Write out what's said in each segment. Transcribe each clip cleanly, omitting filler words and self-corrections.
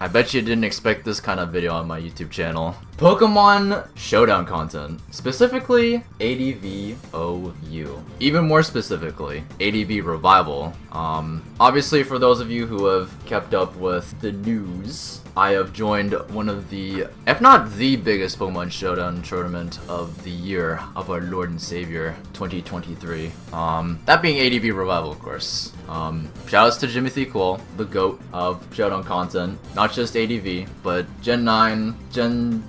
I bet you didn't expect this kind of video on my YouTube channel. Pokemon Showdown content. Specifically, ADV-OU. Even more specifically, ADV Revival. Obviously, for those of you who have kept up with the news, I have joined one of the, if not the biggest Pokemon Showdown tournament of the year of our Lord and Savior, 2023. That being ADV Revival, of course. Shoutouts to Jimothy, the GOAT of Showdown content. Not just ADV, but Gen 9, Gen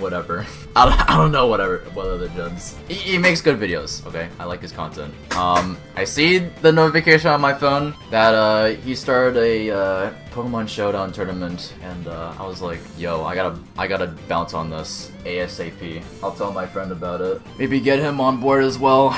whatever. I don't know what other gens. He makes good videos, okay? I like his content. I see the notification on my phone that he started a Pokemon Showdown tournament, and I was like, yo, I gotta bounce on this ASAP. I'll tell my friend about it. Maybe get him on board as well.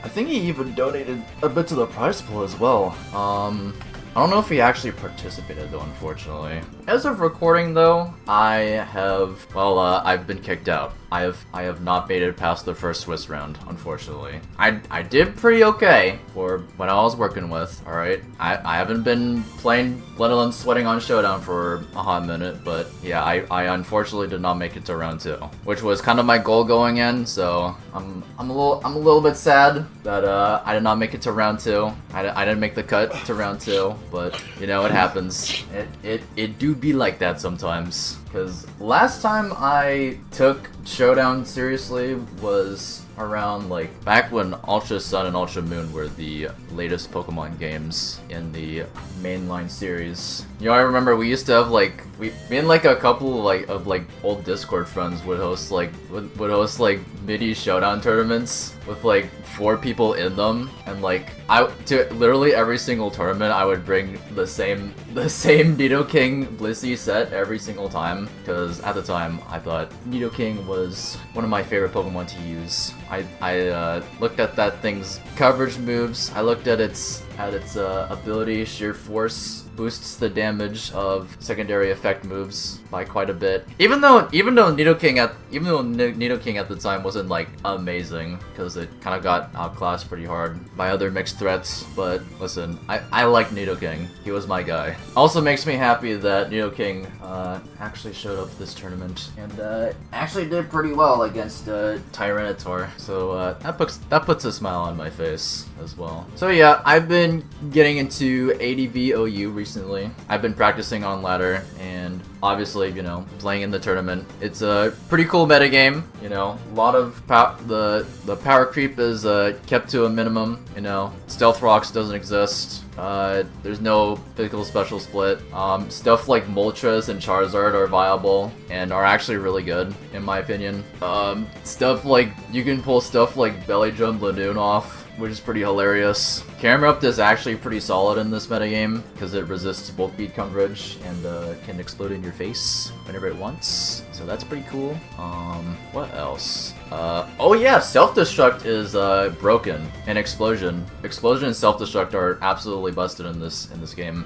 I think he even donated a bit to the prize pool as well. I don't know if he actually participated though, unfortunately. As of recording though, I've been kicked out. I have not made it past the first Swiss round, unfortunately. I did pretty okay for when I was working with, alright? I haven't been playing, let alone sweating on Showdown for a hot minute, but yeah, I unfortunately did not make it to round 2, which was kind of my goal going in, so I'm a little bit sad that I did not make it to round 2. I didn't make the cut to round 2, but you know, it happens. It do be like that sometimes. Because last time I took Showdown seriously was around like back when Ultra Sun and Ultra Moon were the latest Pokemon games in the mainline series. You know, I remember we used to have like me and like a couple of old Discord friends would host mini Showdown tournaments with like 4 people in them, and like to literally every single tournament I would bring the same Nidoking Blissey set every single time, because at the time I thought Nidoking was one of my favorite Pokemon to use. I looked at that thing's coverage moves. I looked at its ability. Sheer Force boosts the damage of secondary effect moves by quite a bit. Even though Nidoking at the time wasn't like amazing, because it kind of got outclassed pretty hard by other mixed threats. But listen, I like Nidoking. He was my guy. Also makes me happy that Nidoking actually showed up this tournament and actually did pretty well against Tyranitar. So that puts a smile on my face as well. So yeah, I've been getting into ADV-OU recently. I've been practicing on ladder, and obviously, you know, playing in the tournament. It's a pretty cool metagame, you know. A lot of the power creep is kept to a minimum, you know. Stealth Rocks doesn't exist. There's no physical special split. Stuff like Moltres and Charizard are viable and are actually really good, in my opinion. Stuff like, you can pull stuff like Belly Drum Ladoon off, which is pretty hilarious. Camerupt is actually pretty solid in this metagame, because it resists bolt beat coverage and can explode in your face whenever it wants. So that's pretty cool. What else? Oh yeah, Self-Destruct is broken, and Explosion and Self-Destruct are absolutely busted in this game.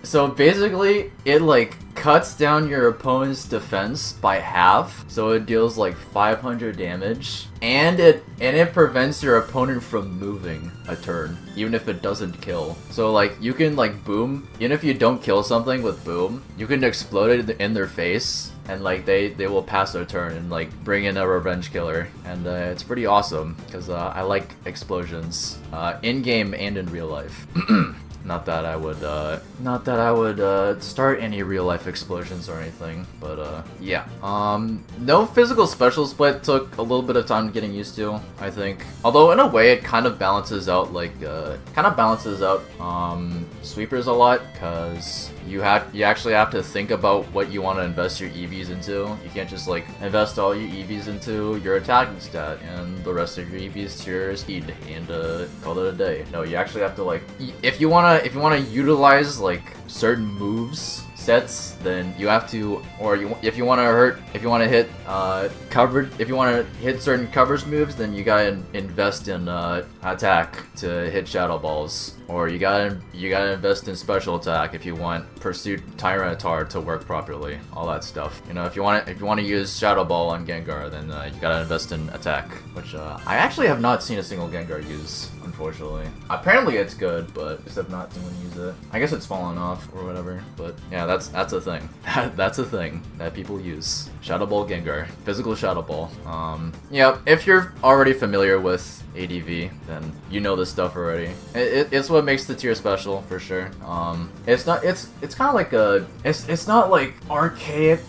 So basically, it like cuts down your opponent's defense by half, so it deals like 500 damage, and it prevents your opponent from moving a turn, even if it doesn't kill. So like, you can like boom, even if you don't kill something with boom, you can explode it in their face, and like they will pass their turn and like bring in a revenge killer, and it's pretty awesome because I like explosions in game and in real life. Not that I would start any real life explosions or anything, but yeah. No physical special split took a little bit of time getting used to, I think. Although in a way it kind of balances out sweepers a lot, because you actually have to think about what you want to invest your EVs into. You can't just like invest all your EVs into your attacking stat and the rest of your EVs to your speed and call it a day. No, you actually have to like, if you wanna utilize like certain moves sets, then you have to, if you want to hit certain coverage moves, then you gotta invest in attack to hit Shadow Balls, or you gotta invest in special attack if you want Pursuit Tyranitar to work properly. All that stuff. You know, if you want to use Shadow Ball on Gengar, then you gotta invest in attack, which I actually have not seen a single Gengar use, unfortunately. Apparently it's good, but I just have not seen one use it. I guess it's fallen off or whatever. But yeah, that's a thing. That's a thing that people use. Shadow Ball Gengar, physical Shadow Ball. Yeah, if you're already familiar with ADV, then you know this stuff already. It's what makes the tier special for sure. It's kind of like it's not like archaic.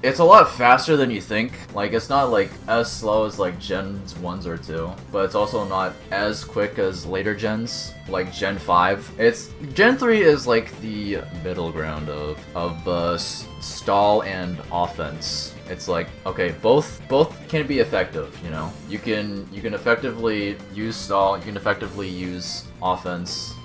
It's a lot faster than you think. Like, it's not like as slow as like Gens 1s or 2, but it's also not as quick as later gens, like Gen 5. Gen 3 is like the middle ground of stall and offense. It's like, okay, both can be effective, you know? You can effectively use stall, you can effectively use offense.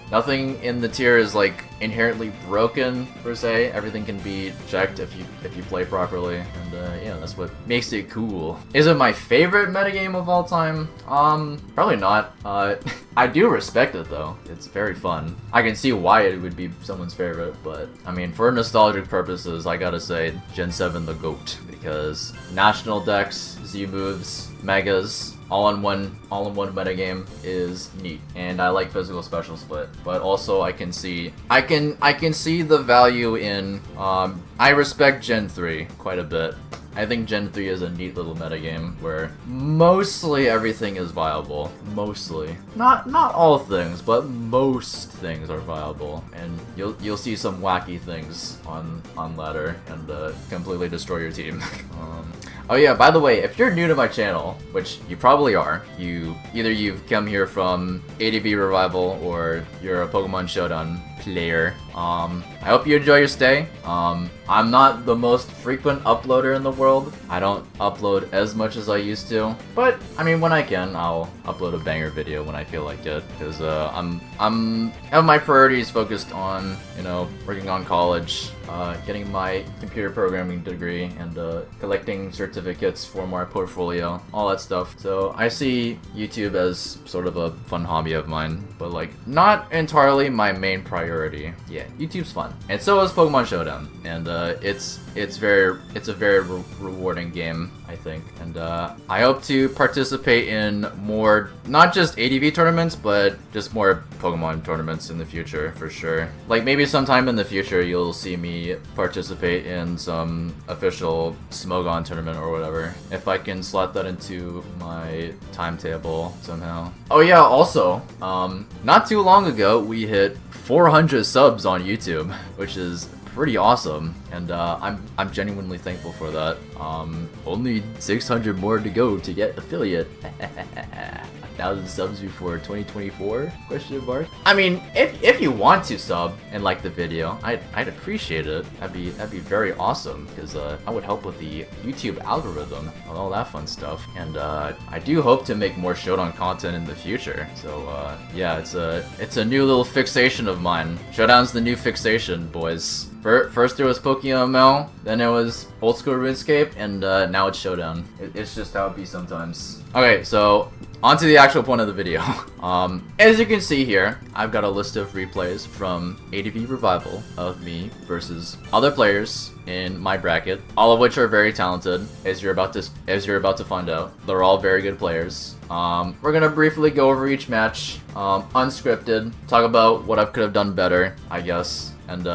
Nothing in the tier is like inherently broken per se. Everything can be checked if you play properly, and yeah, that's what makes it cool. Is it my favorite metagame of all time? Probably not. I do respect it though. It's very fun. I can see why it would be someone's favorite, but I mean, for nostalgic purposes, I gotta say Gen 7 the GOAT, because national decks, Z moves, megas, all-in-one metagame is neat, and I like physical special split, but also I can see the value in I respect Gen 3 quite a bit. I think Gen 3 is a neat little metagame where mostly everything is viable. Mostly. Not all things, but most things are viable. And you'll see some wacky things on ladder and completely destroy your team. Oh yeah, by the way, if you're new to my channel, which you probably are, either you've come here from ADV Revival or you're a Pokemon Showdown player. I hope you enjoy your stay. I'm not the most frequent uploader in the world. I don't upload as much as I used to, but I mean, when I can, I'll upload a banger video when I feel like it, because I have my priorities focused on, you know, working on college, getting my computer programming degree, and collecting certificates for my portfolio, all that stuff. So I see YouTube as sort of a fun hobby of mine, but like not entirely my main priority. Yeah, YouTube's fun, and so is Pokemon Showdown, and it's a very rewarding game, I think, and I hope to participate in more, not just ADV tournaments, but just more Pokemon tournaments in the future, for sure. Like, maybe sometime in the future you'll see me participate in some official Smogon tournament or whatever, if I can slot that into my timetable somehow. Oh yeah, also, not too long ago we hit 400 subs on YouTube, which is pretty awesome, and I'm genuinely thankful for that. Only 600 more to go to get affiliate. 1,000 subs before 2024? Question mark. I mean, if you want to sub and like the video, I'd appreciate it. That'd be very awesome, because that would help with the YouTube algorithm and all that fun stuff. And I do hope to make more Showdown content in the future. So yeah, it's a new little fixation of mine. Showdown's the new fixation, boys. First it was Pokemon ML, then it was old school RuneScape, and now it's Showdown. It's just how it be sometimes. Okay, so on to the actual point of the video. As you can see here, I've got a list of replays from ADV Revival of me versus other players in my bracket, all of which are very talented, as you're about to find out. They're all very good players. We're gonna briefly go over each match, unscripted, talk about what I could have done better, I guess. And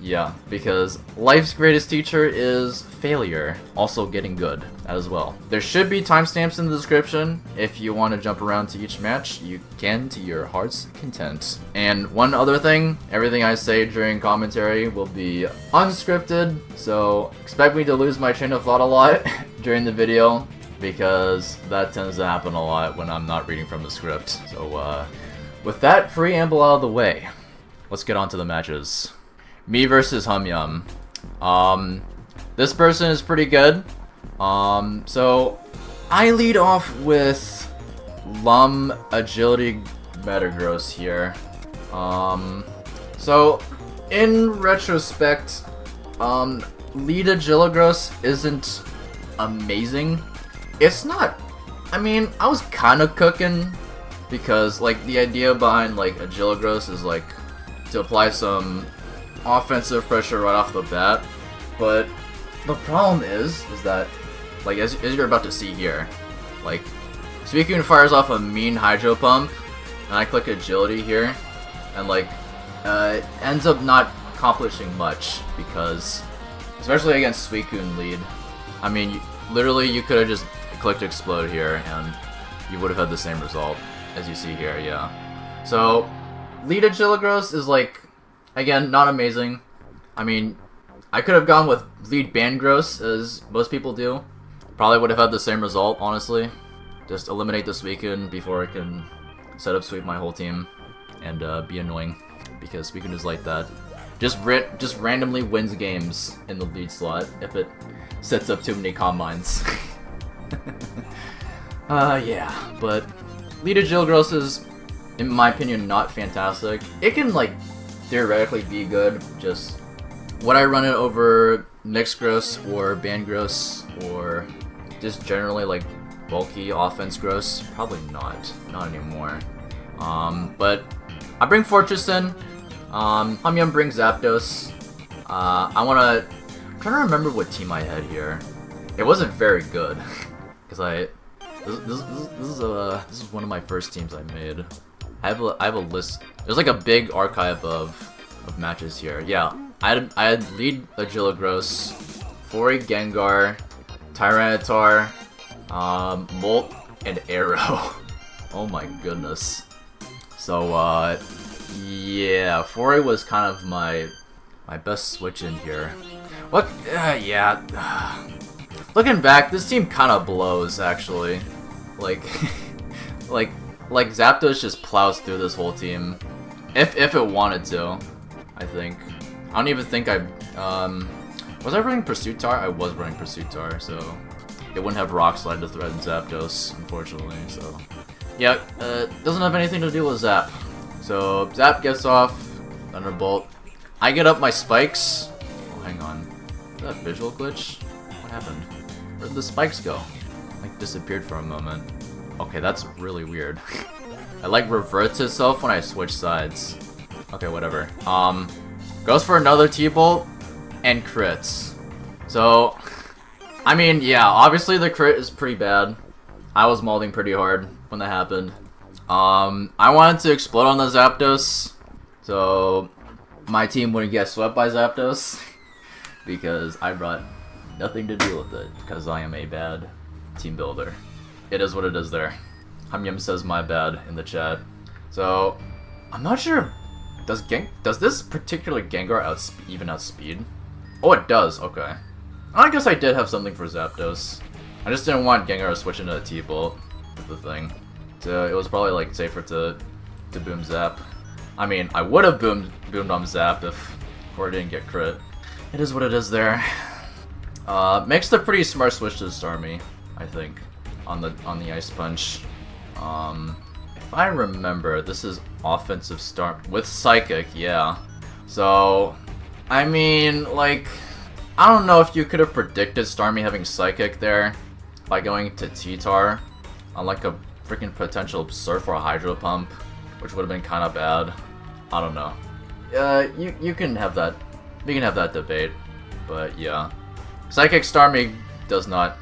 yeah, because life's greatest teacher is failure, also getting good as well. There should be timestamps in the description. If you want to jump around to each match, you can to your heart's content. And one other thing, everything I say during commentary will be unscripted, so expect me to lose my train of thought a lot during the video, because that tends to happen a lot when I'm not reading from the script. So with that preamble out of the way, let's get on to the matches. Me versus HumYumm. This person is pretty good. So I lead off with Lum Agility Metagross here. So in retrospect, lead Agilogross isn't amazing. It's not. I mean, I was kind of cooking, because like the idea behind like Agilogross is like to apply some offensive pressure right off the bat, but the problem is that, like, as you're about to see here, like, Suicune fires off a mean Hydro Pump, and I click Agility here, and like, it ends up not accomplishing much because, especially against Suicune lead, I mean, literally you could have just clicked explode here and you would have had the same result as you see here, yeah. So, lead Agiligros is like, again, not amazing. I mean, I could have gone with lead Bandgross, as most people do. Probably would have had the same result, honestly. Just eliminate the Suicune before I can set up sweep my whole team and be annoying, because Suicune is like that. Just randomly wins games in the lead slot if it sets up too many combines. Yeah, but lead Agiligros is, in my opinion, not fantastic. It can, like, theoretically be good, just would I run it over Nyxgross or Bandgross or just generally like bulky offense gross? Probably not anymore. But I bring Fortress in. HumYumm brings Zapdos. I'm trying to remember what team I had here. It wasn't very good because this is one of my first teams I made. I have a list. There's like a big archive of matches here. Yeah, I had lead Agiligros, Fori Gengar, Tyranitar, Molt, and Arrow. Oh my goodness. So yeah, Fori was kind of my best switch in here. Look, yeah. Looking back, this team kind of blows actually. Like, like Zapdos just plows through this whole team, if it wanted to. I think. I don't even think I was I running Pursuitar? I was running Pursuitar, so it wouldn't have Rock Slide to threaten Zapdos, unfortunately. So yeah, doesn't have anything to do with Zap. So Zap gets off Thunderbolt. I get up my spikes. Oh, hang on. Is that a visual glitch? What happened? Where did the spikes go? Like disappeared for a moment. Okay, that's really weird. It like reverts itself when I switch sides. Okay, whatever. Goes for another T-Bolt and crits. So, I mean, yeah, obviously the crit is pretty bad. I was molding pretty hard when that happened. I wanted to explode on the Zapdos, so my team wouldn't get swept by Zapdos, because I brought nothing to do with it, because I am a bad team builder. It is what it is there. HumYumm says my bad in the chat. So, I'm not sure, does this particular Gengar even outspeed? Oh, it does, okay. I guess I did have something for Zapdos. I just didn't want Gengar to switch into a T-Bolt, is the thing. So it was probably like safer to boom Zap. I mean, I would have boomed on Zap if Core didn't get crit. It is what it is there. Makes the pretty smart switch to Starmie, I think, on the Ice Punch. If I remember, this is offensive start with Psychic, yeah. So, I mean, like, I don't know if you could have predicted Starmie having Psychic there by going to T-Tar on like a freaking potential Surf or a Hydro Pump, which would have been kind of bad. I don't know. You can have that. We can have that debate, but yeah, Psychic Starmie does not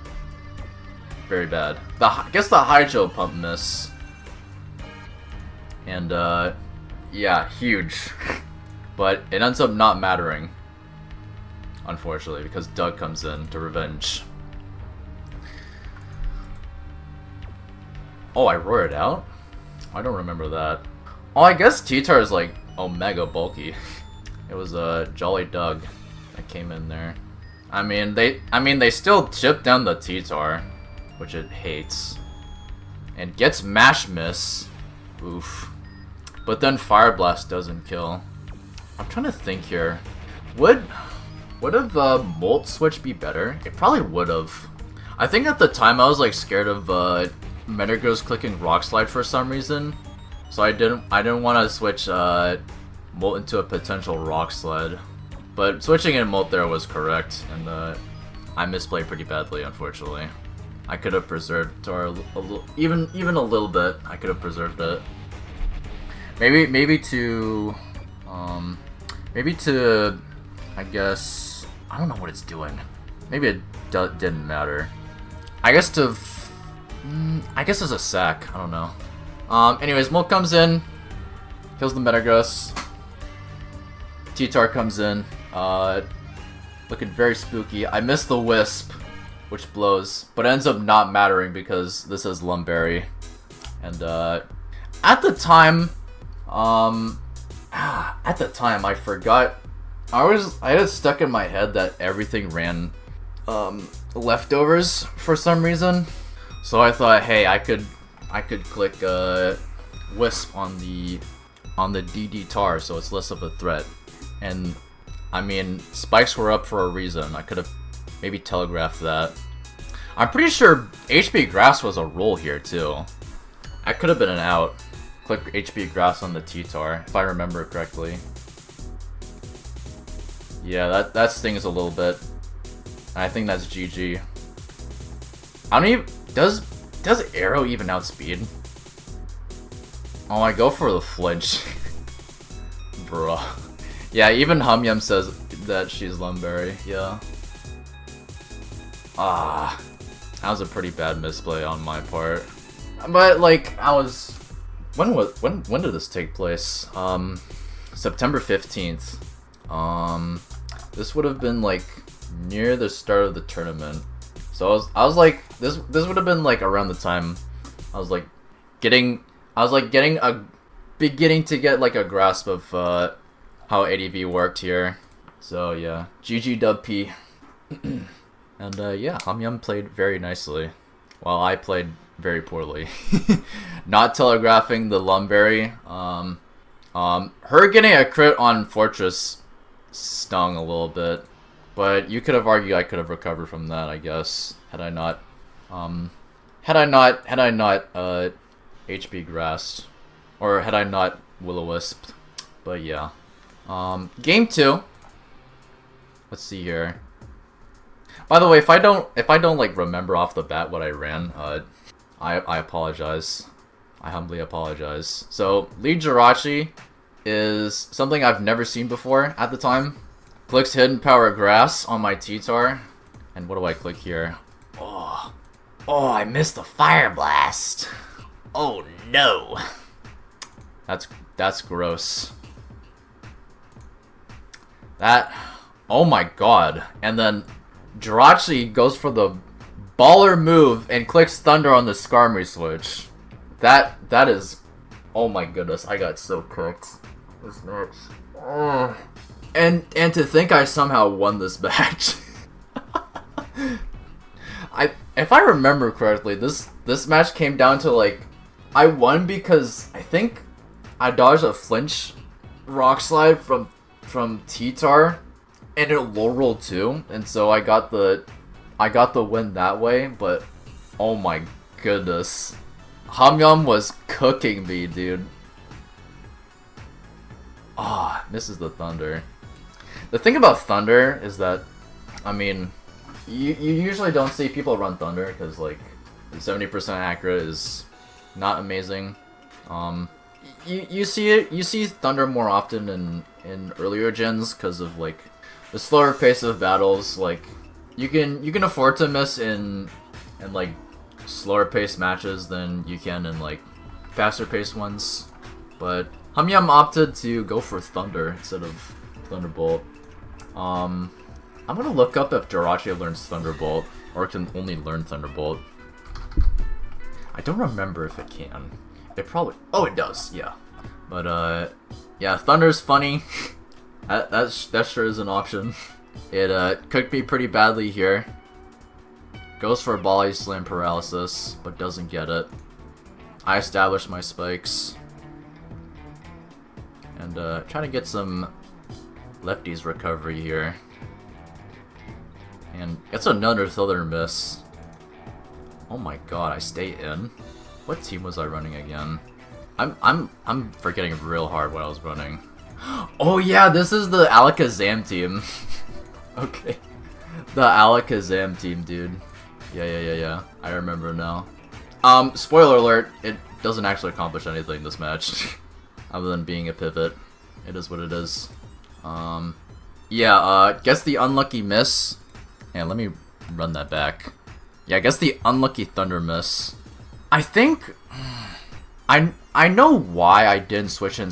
very bad. I guess the Hydro Pump miss, and yeah, huge. But it ends up not mattering, unfortunately, because Doug comes in to revenge. Oh, I roared out? I don't remember that. Oh, I guess T-Tar is like Omega bulky. It was Jolly Doug that came in there. I mean they still chip down the T-Tar, which it hates, and gets Mash Miss. Oof. But then Fire Blast doesn't kill. I'm trying to think here. Would have Molt Switch be better? It probably would have. I think at the time I was like scared of Metagross clicking Rock Slide for some reason, so I didn't want to switch Molt into a potential Rock Slide. But switching in Molt there was correct, and I misplayed pretty badly, unfortunately. I could have preserved Tar even a little bit. I could have preserved it. Maybe to I guess, I don't know what it's doing. Maybe it didn't matter. I guess as a sack. I don't know. Anyways, Molt comes in, kills the Metagross. T-Tar comes in, looking very spooky. I missed the Wisp, which blows, but ends up not mattering because this is Lumberry. And at the time, I forgot. I had it stuck in my head that everything ran leftovers for some reason. So I thought, hey, I could click Wisp on the DD tar, so it's less of a threat. And I mean, spikes were up for a reason. I could have maybe telegraphed that. I'm pretty sure HP Grass was a roll here too. I could have been an out. Click HP Grass on the T-Tar, if I remember correctly. Yeah, that stings a little bit. I think that's GG. I don't even... Does Arrow even outspeed? Oh, I go for the flinch. Bruh. Yeah, even HumYumm says that she's Lumberry, yeah. Ah, that was a pretty bad misplay on my part. But like, I was... When did this take place? September 15th. This would have been like near the start of the tournament. So I was like, this would have been like around the time I was beginning to get like a grasp of how ADV worked here. So yeah, GG dub P. And yeah, HumYumm played very nicely, while I played very poorly. Not telegraphing the Lumberry. Her getting a crit on Fortress stung a little bit, but you could have argued I could have recovered from that, I guess, had I not HP grassed, or had I not Will-O-Wisped. But yeah, game 2. Let's see here. By the way, if I don't like remember off the bat what I ran, I apologize. I humbly apologize. So lead Jirachi is something I've never seen before at the time. Clicks Hidden Power Grass on my T-Tar. And what do I click here? Oh, I missed the Fire Blast. Oh no. That's gross. Oh my god. And then Jirachi goes for the baller move and clicks Thunder on the Skarmory switch. That is... Oh my goodness, I got so cooked. This match. Oh. And to think I somehow won this match. If I remember correctly, this match came down to like... I won because I think I dodged a flinch rock slide from T-Tar, and it low rolled too, and so I got the win that way. But oh my goodness, HumYumm was cooking me, dude. Misses the Thunder. The thing about Thunder is that, I mean, you usually don't see people run Thunder because like 70% accurate is not amazing. You see Thunder more often in earlier gens because of like the slower pace of battles. Like you can afford to miss in like slower paced matches than you can in like faster paced ones. But HumYumm opted to go for Thunder instead of Thunderbolt. I'm gonna look up if Jirachi learns Thunderbolt or can only learn Thunderbolt. I don't remember if it can. It probably... Oh, it does, yeah. But, yeah, Thunder's funny. that sure is an option. It, cooked me pretty badly here. Goes for Body Slam Paralysis, but doesn't get it. I established my spikes. And, trying to get some lefties recovery here. And it's another Thunder miss. Oh my god, I stay in? What team was I running again? I'm forgetting real hard what I was running. Oh yeah, this is the Alakazam team. Okay. The Alakazam team, dude. Yeah. I remember now. Spoiler alert, it doesn't actually accomplish anything this match. Other than being a pivot. It is what it is. Yeah, guess the unlucky miss. And let me run that back. Yeah, I guess the unlucky Thunder miss. I think... I know why I didn't switch in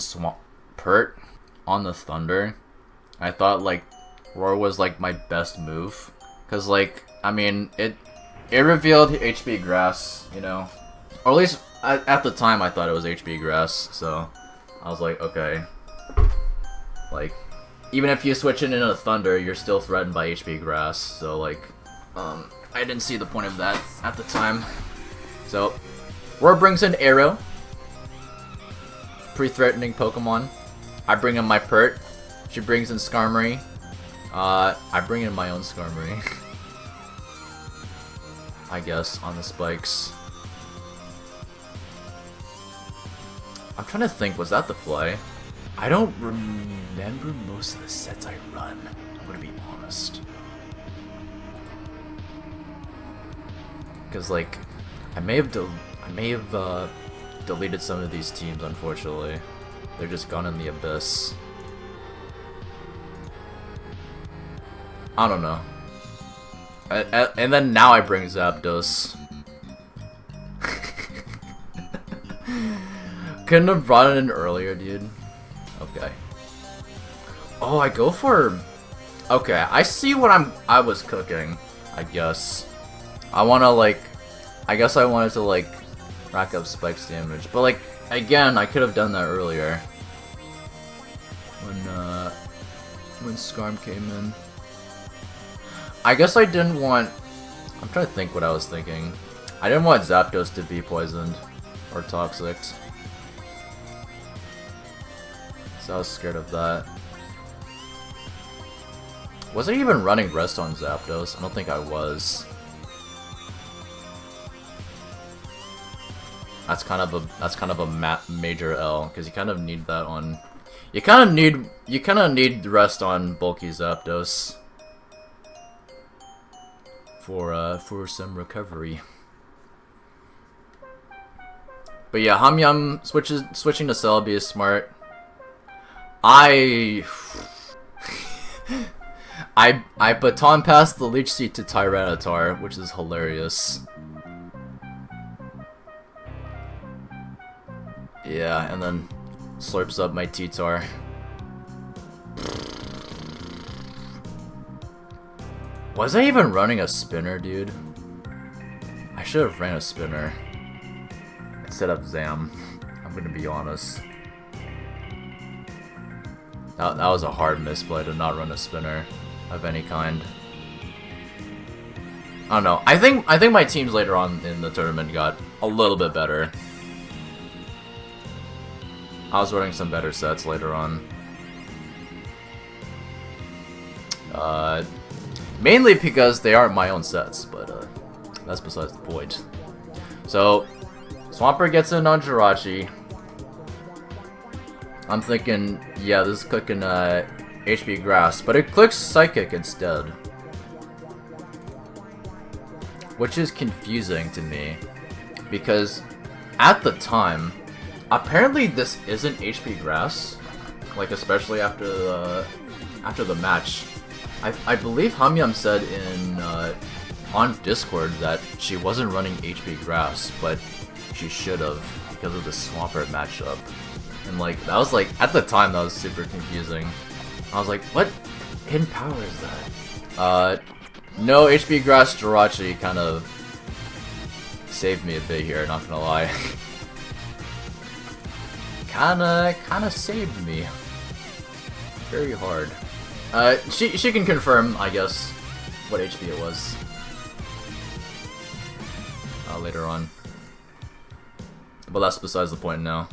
Pert on the Thunder. I thought like Roar was like my best move, cause like I mean it revealed HP Grass, you know, or at least at the time I thought it was HP Grass, so I was like, okay, like even if you switch it into Thunder, you're still threatened by HP Grass, so like I didn't see the point of that at the time. So Roar brings in Arrow, pre-threatening Pokemon. I bring in my Pert. She brings in Skarmory. I bring in my own Skarmory. I guess, on the spikes. I'm trying to think, was that the play? I don't remember most of the sets I run, I'm gonna be honest. Because, like, I may have deleted some of these teams, unfortunately. They're just gone in the abyss. I don't know. And then now I bring Zapdos. Couldn't have brought it in earlier, dude. Okay. Oh, I go for... Okay, I see what I was cooking, I guess. I wanna, like... I guess I wanted to, like, rack up Spike's damage. But, like, again, I could have done that earlier. When Skarm came in. I guess I didn't want... I'm trying to think what I was thinking. I didn't want Zapdos to be poisoned. Or toxic. So I was scared of that. Was I even running Rest on Zapdos? I don't think I was. That's kind of a major L, because you kind of need that on... You kind of need Rest on bulky Zapdos. For some recovery. But yeah, HumYumm switching to Celebi is smart. I baton passed the Leech Seed to Tyranitar, which is hilarious. Yeah, and then slurps up my T-Tar. Was I even running a spinner, dude? I should have ran a spinner instead of Zam. I'm gonna be honest. That was a hard misplay to not run a spinner of any kind. I don't know. I think my teams later on in the tournament got a little bit better. I was running some better sets later on. Mainly because they aren't my own sets, but that's besides the point. So, Swampert gets in on Jirachi. I'm thinking, yeah, this is clicking HP Grass, but it clicks Psychic instead. Which is confusing to me, because at the time, apparently this isn't HP Grass, like especially after the match. I believe HumYumm said on Discord that she wasn't running HP Grass, but she should have because of the Swampert matchup. And like that was like at the time that was super confusing. I was like, what hidden power is that? No HP Grass Jirachi kind of saved me a bit here, not gonna lie. kinda saved me. Very hard. She can confirm, I guess, what HP it was. Later on. But that's besides the point now.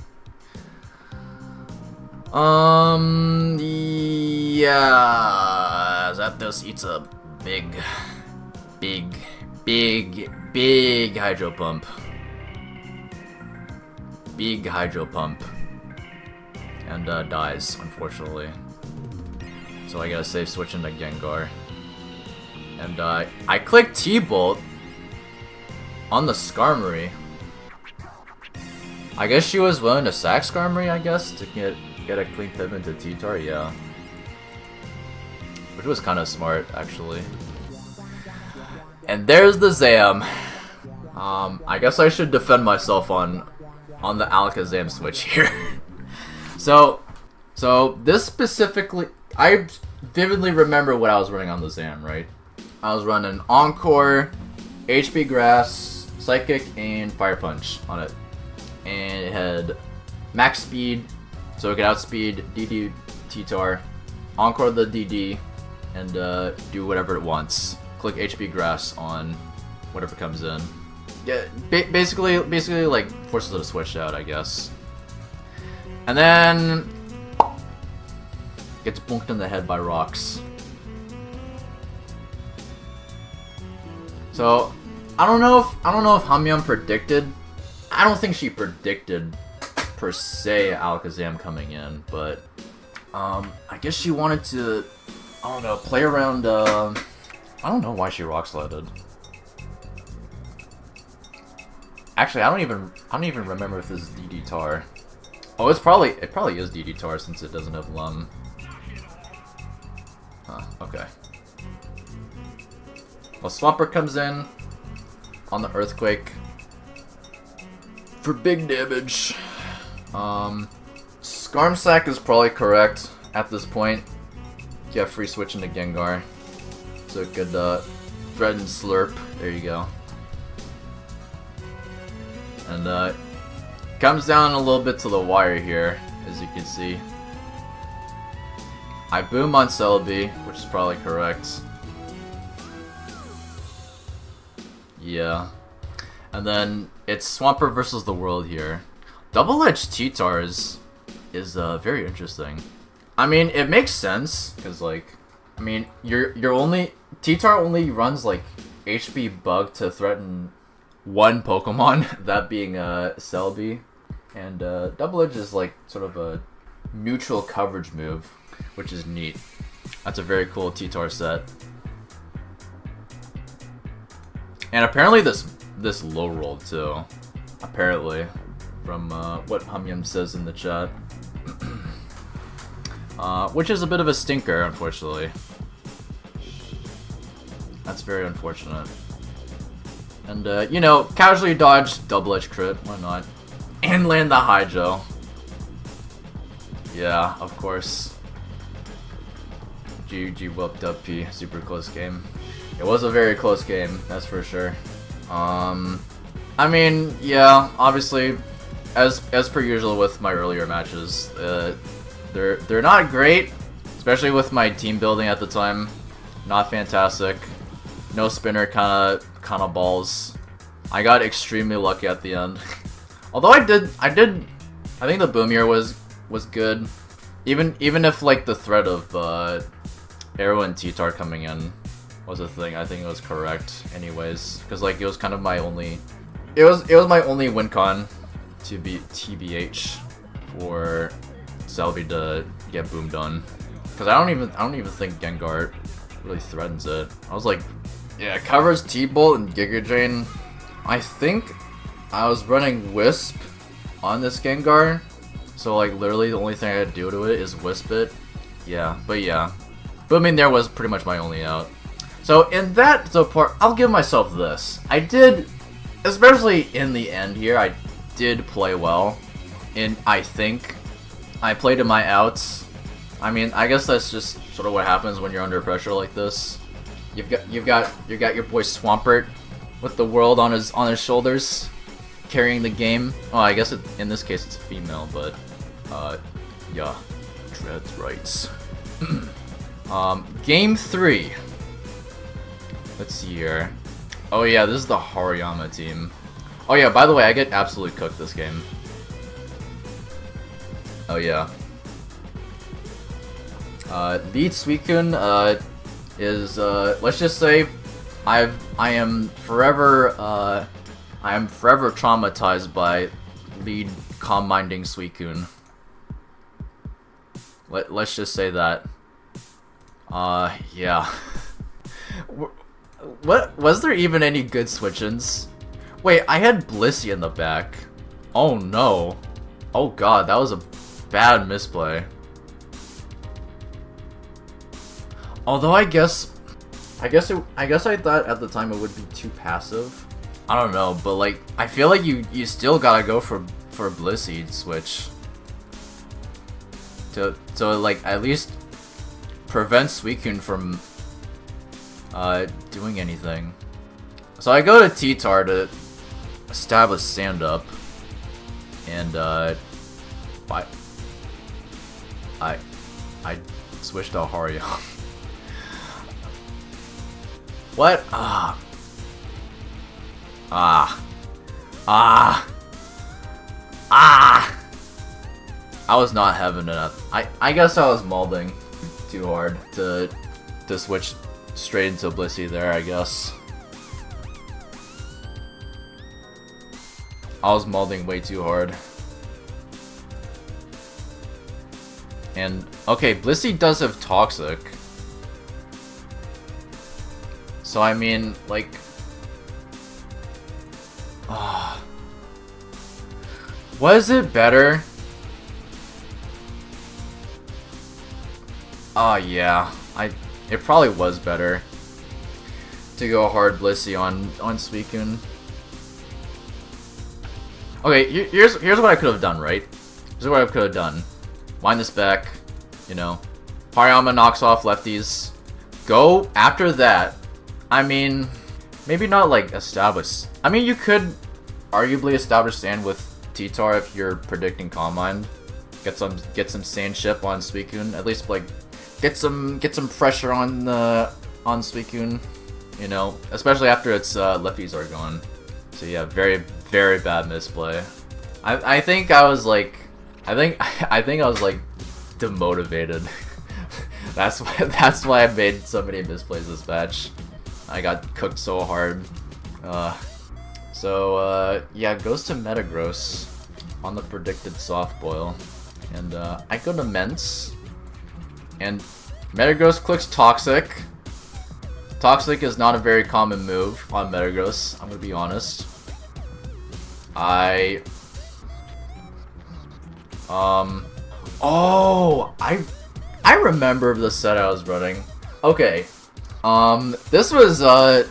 Yeah, Zapdos eats a big Hydro Pump. Big Hydro Pump. And dies, unfortunately. So I gotta save switch into Gengar. And I clicked T-Bolt on the Skarmory. I guess she was willing to sack Skarmory, I guess, to get a clean pivot to T-Tar, yeah. Which was kind of smart, actually. And there's the Zam. I guess I should defend myself on the Alakazam switch here. So this specifically, I vividly remember what I was running on the Zam, right? I was running Encore, HP Grass, Psychic, and Fire Punch on it. And it had max speed, so it could outspeed DD T-Tar, Encore the DD, and do whatever it wants. Click HP Grass on whatever comes in. Yeah, basically like forces it to switch out, I guess. And then gets bonked in the head by rocks. So I don't know if HumYumm predicted. I don't think she predicted per se Alakazam coming in, but I guess she wanted to, I don't know, play around. I don't know why she rock slided. Actually, I don't even remember if this is DD Tar. Oh, it probably is DD Tar since it doesn't have Lum. Huh, okay. Well, Swampert comes in on the Earthquake for big damage. Skarmsack is probably correct at this point. You have free switch into Gengar. So it could threaten Slurp. There you go. And comes down a little bit to the wire here, as you can see. I boom on Celebi, which is probably correct. Yeah. And then it's Swampert versus the world here. Double-edged T-Tar is very interesting. I mean, it makes sense, because, like, I mean, you're only... T-Tar only runs, like, HP Bug to threaten one Pokemon, that being Celebi. And Double Edge is like sort of a neutral coverage move, which is neat. That's a very cool T-Tar set. And apparently this low rolled too. Apparently, from what HumYumm says in the chat. Which is a bit of a stinker, unfortunately. That's very unfortunate. And, you know, casually dodge double edge crit, why not? And land the Hydro. Yeah, of course. GG whooped up P, super close game. It was a very close game, that's for sure. I mean, yeah, obviously, as per usual with my earlier matches, they're not great, especially with my team building at the time. Not fantastic. No spinner kinda balls. I got extremely lucky at the end. Although I think the Boomier was good. Even if like the threat of Arrow and T-Tar coming in was a thing, I think it was correct anyways. Because like it was kind of my only it was my only win con to beat TBH for Celebi to get boomed on. Because I don't even think Gengar really threatens it. I was like, yeah, covers T-Bolt and Giga Drain. I think I was running Wisp on this Gengar, so like literally the only thing I had to do to it is Wisp it. Yeah, but yeah, booming there was pretty much my only out. So in that part, I'll give myself this. I did, especially in the end here, I did play well. And I think I played in my outs. I mean, I guess that's just sort of what happens when you're under pressure like this. You've got your boy Swampert with the world on his shoulders, carrying the game. Oh, I guess in this case it's a female, but yeah, Dread's rights. Game 3. Let's see here. Oh yeah, this is the Hariyama team. Oh yeah, by the way, I get absolutely cooked this game. Oh yeah. Lead Suicune is let's just say I am forever traumatized by lead calm minding Suicune. Let's just say that. Yeah. What was there even any good switch-ins? Wait, I had Blissey in the back. Oh no. Oh god, that was a bad misplay. Although I guess I thought at the time it would be too passive. I don't know, but like I feel like you still gotta go for Blissey switch. To like at least prevent Suicune from doing anything. So I go to T-Tar to establish stand up, and I switched to HumYumm. What? I was not having enough. I guess I was molding too hard to switch straight into Blissey there, I guess. I was molding way too hard. And, okay, Blissey does have Toxic. So, I mean, like... was it better? Oh, yeah. It probably was better to go hard Blissey on Suicune. Okay, here's what I could have done, right? Here's what I could have done. Wind this back, you know. HumYumm knocks off lefties. Go after that. I mean, maybe not like establish. I mean, you could arguably establish stand with T-Tar if you're predicting Calm Mind. Get some sand ship on Suicune. At least like get some pressure on Suicune. You know, especially after its lefties are gone. So yeah, very bad misplay. I think I was like, I think I was like demotivated. that's why I made so many misplays this match. I got cooked so hard. Yeah, goes to Metagross on the predicted soft boil, and I go to Mence, and Metagross clicks Toxic. Toxic is not a very common move on Metagross, I'm gonna be honest. Oh, I remember the set I was running. Okay, this was like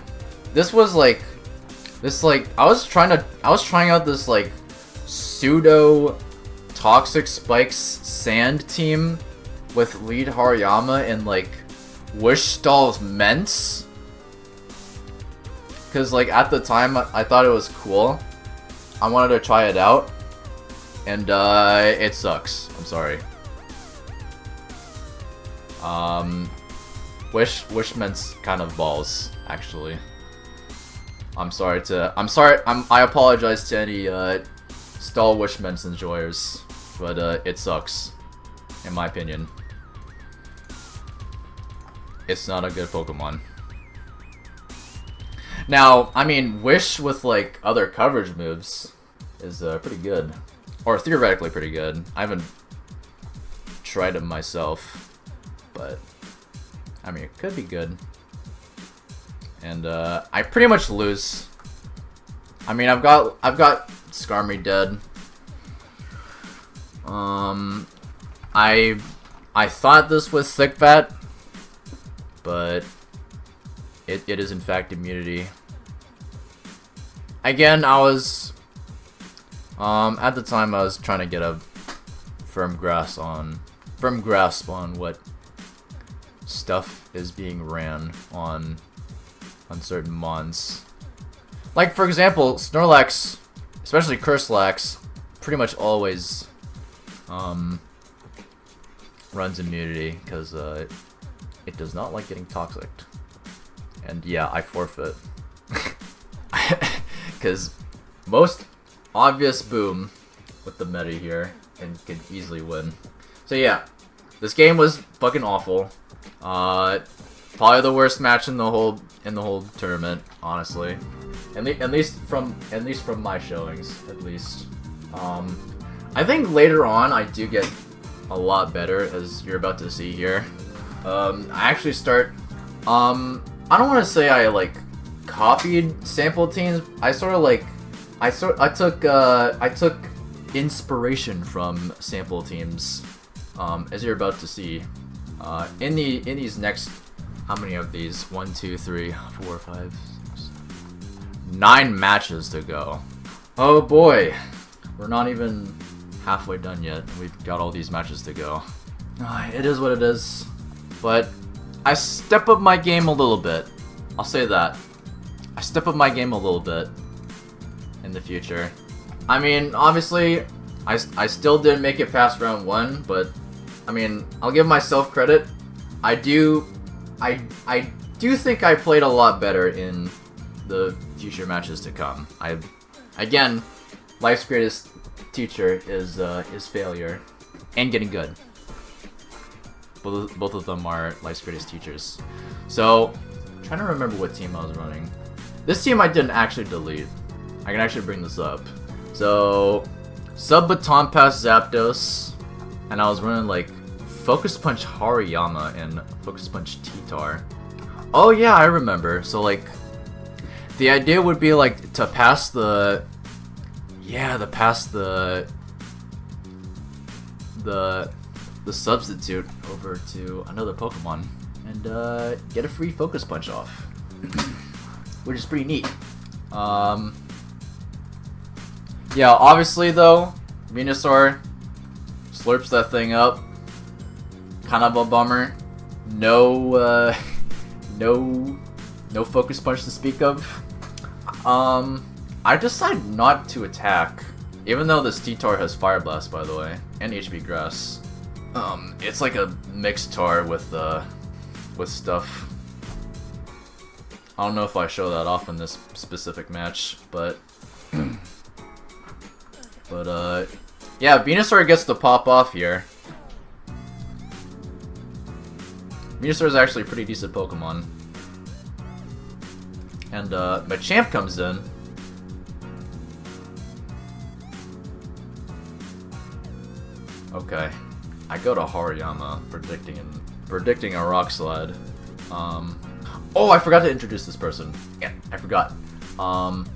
I was trying out this like pseudo Toxic Spikes Sand team with lead Hariyama and like Wish Stall's Mence, cause like at the time I thought it was cool. I wanted to try it out, and it sucks. I'm sorry. Wish Mence kind of balls, actually. I apologize to any Stall Wish Mence enjoyers, but it sucks, in my opinion. It's not a good Pokemon. Now, I mean, Wish with like other coverage moves is pretty good, or theoretically pretty good. I haven't tried it myself, but I mean, it could be good. And I pretty much lose. I mean, I've got Skarmory dead. I thought this was Thick Bat, but it is in fact immunity. Again, I was at the time I was trying to get a firm grasp on what stuff is being ran on certain mons. Like for example, Snorlax, especially Curselax, pretty much always runs immunity because it does not like getting toxic. And yeah, I forfeit. Because most obvious boom with the meta here and can easily win. So yeah, this game was fucking awful. Probably the worst match in the whole tournament, honestly. At least from my showings, at least. I think later on I do get a lot better, as you're about to see here. I actually start. I don't want to say I like copied sample teams. I took inspiration from sample teams, as you're about to see. In these next, how many of these? 1, 2, 3, 4, 5, 6, 9 matches to go. Oh boy, we're not even halfway done yet. We've got all these matches to go. It is what it is. but I step up my game a little bit. I'll say that. I step up my game a little bit in the future. I mean, obviously, I still didn't make it past round 1, but I mean, I'll give myself credit. I do think I played a lot better in the future matches to come. Again, life's greatest teacher is failure and getting good. Both of them are life's greatest teachers. So, I'm trying to remember what team I was running. This team I didn't actually delete. I can actually bring this up. So, Sub Baton Pass Zapdos, and I was running like Focus Punch Hariyama and Focus Punch Titar. Oh yeah, I remember. So like, the idea would be like to pass the substitute over to another Pokemon and get a free Focus Punch off, which is pretty neat. Yeah, obviously though, Venusaur slurps that thing up. Kind of a bummer. No Focus Punch to speak of. I decide not to attack, even though this Titar has Fire Blast, by the way, and HP Grass. It's like a mixed Tar with stuff. I don't know if I show that off in this specific match, but yeah, Venusaur gets to pop off here. Venusaur is actually a pretty decent Pokemon. And Machamp comes in. Okay. I go to Hariyama, predicting a Rock Slide. Oh, I forgot to introduce this person. Yeah, I forgot. I'm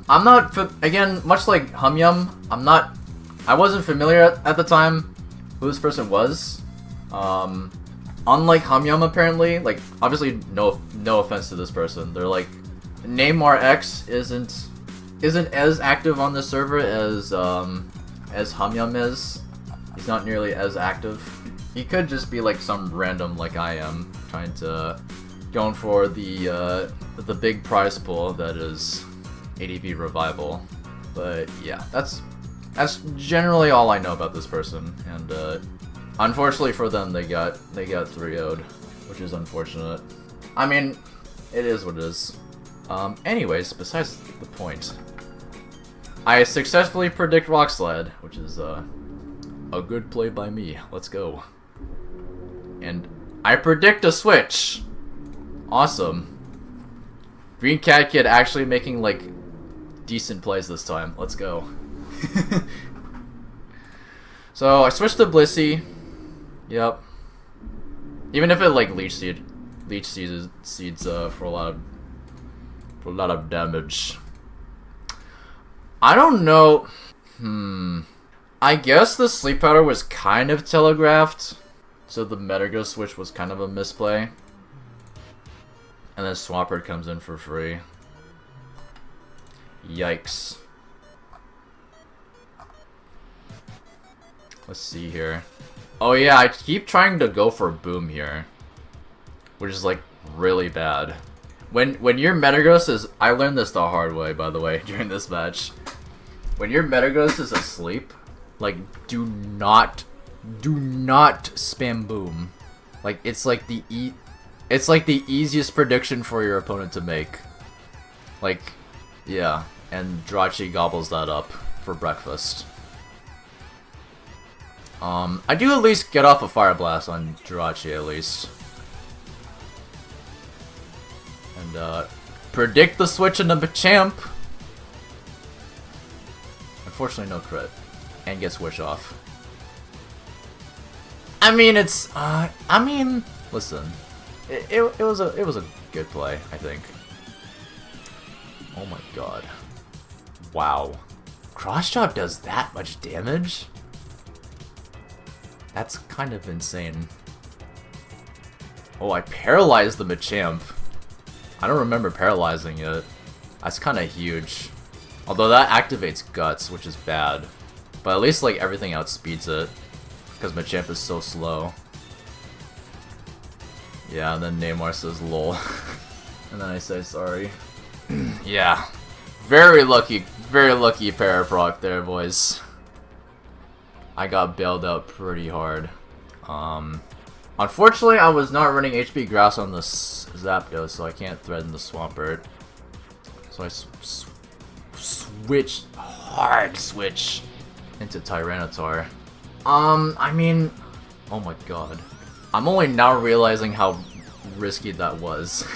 not, again, much like HumYumm, I wasn't familiar at the time who this person was. Unlike HumYumm, apparently, like, obviously, no offense to this person, they're like, Neymar X isn't as active on the server as HumYumm is. He's not nearly as active. He could just be like some random like I am, going for the big prize pool that is ADV Revival. But yeah, that's generally all I know about this person, and unfortunately for them, they got 3-0'd, which is unfortunate. I mean, it is what it is. Anyways, besides the point, I successfully predict Rock Slide, which is a good play by me. Let's go. And I predict a switch. Awesome. Green Cat Kid actually making like decent plays this time. Let's go. So I switched to Blissey. Yep. Even if it like leech seeds for a lot of damage. I don't know. I guess the Sleep Powder was kind of telegraphed, so the Metagross switch was kind of a misplay. And then Swampert comes in for free. Yikes. Let's see here. Oh yeah, I keep trying to go for Boom here, which is like really bad. When your Metagross is, I learned this the hard way, by the way, during this match. When your Metagross is asleep, like do not spam Boom. Like it's like the easiest prediction for your opponent to make. Like, yeah, and Jirachi gobbles that up for breakfast. I do at least get off a Fire Blast on Jirachi at least. And predict the switch into Machamp. Unfortunately, no crit, and gets Wish off. I mean, it's listen, it was a good play, I think. Oh my god, wow, Cross Chop does that much damage? That's kind of insane. Oh, I paralyzed the Machamp. I don't remember paralyzing it. That's kind of huge. Although that activates Guts, which is bad. But at least like everything outspeeds it, because Machamp is so slow. Yeah, and then Neymar says lol. And then I say sorry. Yeah. Very lucky paraproc there, boys. I got bailed out pretty hard. Unfortunately, I was not running HP Grass on the Zapdos, so I can't threaten the Swampert. So I hard switch into Tyranitar. I mean, oh my god. I'm only now realizing how risky that was.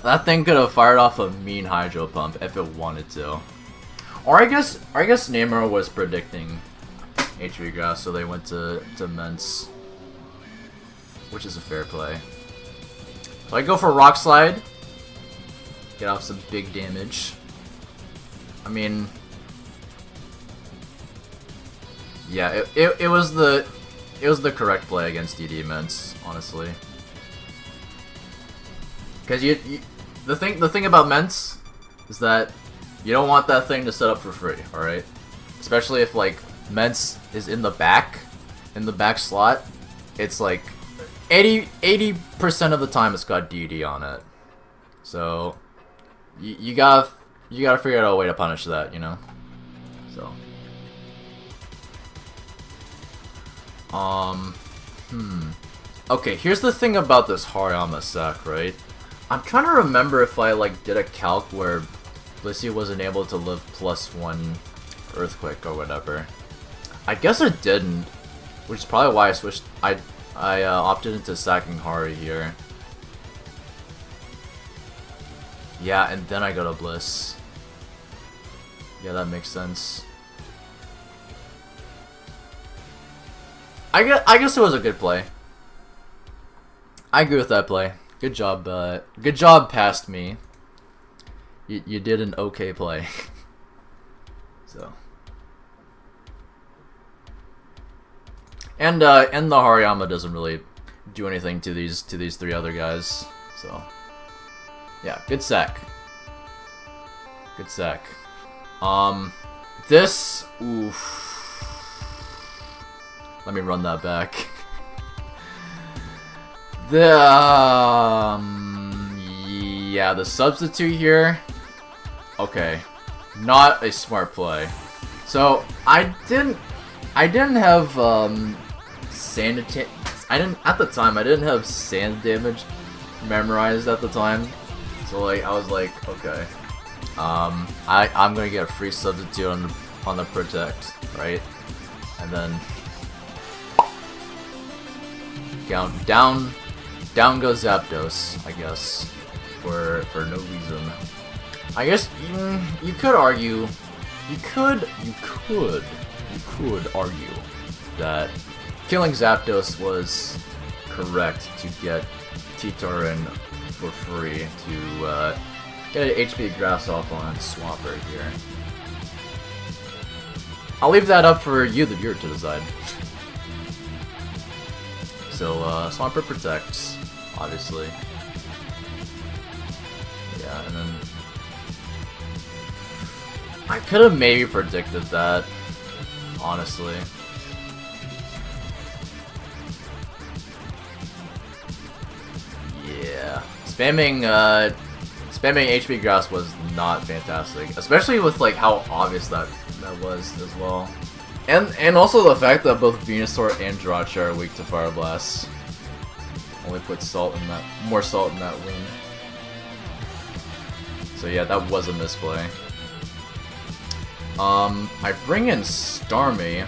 That thing could have fired off a mean Hydro Pump if it wanted to. Or I guess Neymar was predicting HP Grass, so they went to Mence. Which is a fair play. So I go for Rock Slide. Get off some big damage. I mean, yeah, it was the correct play against DD Mence, honestly. Because the thing about Mence is that you don't want that thing to set up for free, all right? Especially if like Mence is in the back slot, it's like 80% of the time it's got DD on it. So you gotta figure out a way to punish that, you know? So okay, here's the thing about this HumYumm sack, right? I'm trying to remember if I like did a calc where Blissey wasn't able to live +1 Earthquake or whatever. I guess it didn't, which is probably why I switched. I opted into sacking Hari here. Yeah, and then I go to Bliss. Yeah, that makes sense. I guess it was a good play. I agree with that play. Good job past me. You did an okay play. So. And the HumYumm doesn't really do anything to these three other guys. So. Yeah, good sack. Good sack. This, oof. Let me run that back. Yeah, the substitute here. Okay, not a smart play. So I didn't have sand. At the time. I didn't have sand damage memorized at the time. So like I was like, okay, I'm gonna get a free substitute on the protect, right? And then down goes Zapdos, I guess, for no reason. I guess you could argue, you could argue that killing Zapdos was correct to get T-Tar in for free to get an HP Grass off on Swampert here. I'll leave that up for you, the viewer, to decide. So, Swampert protects, obviously. Yeah, and then I could have maybe predicted that, honestly. Yeah, spamming HP Grass was not fantastic, especially with like how obvious that was as well. And also the fact that both Venusaur and Jirachi are weak to Fire Blast. Only put more salt in that wound. So yeah, that was a misplay. I bring in Starmie.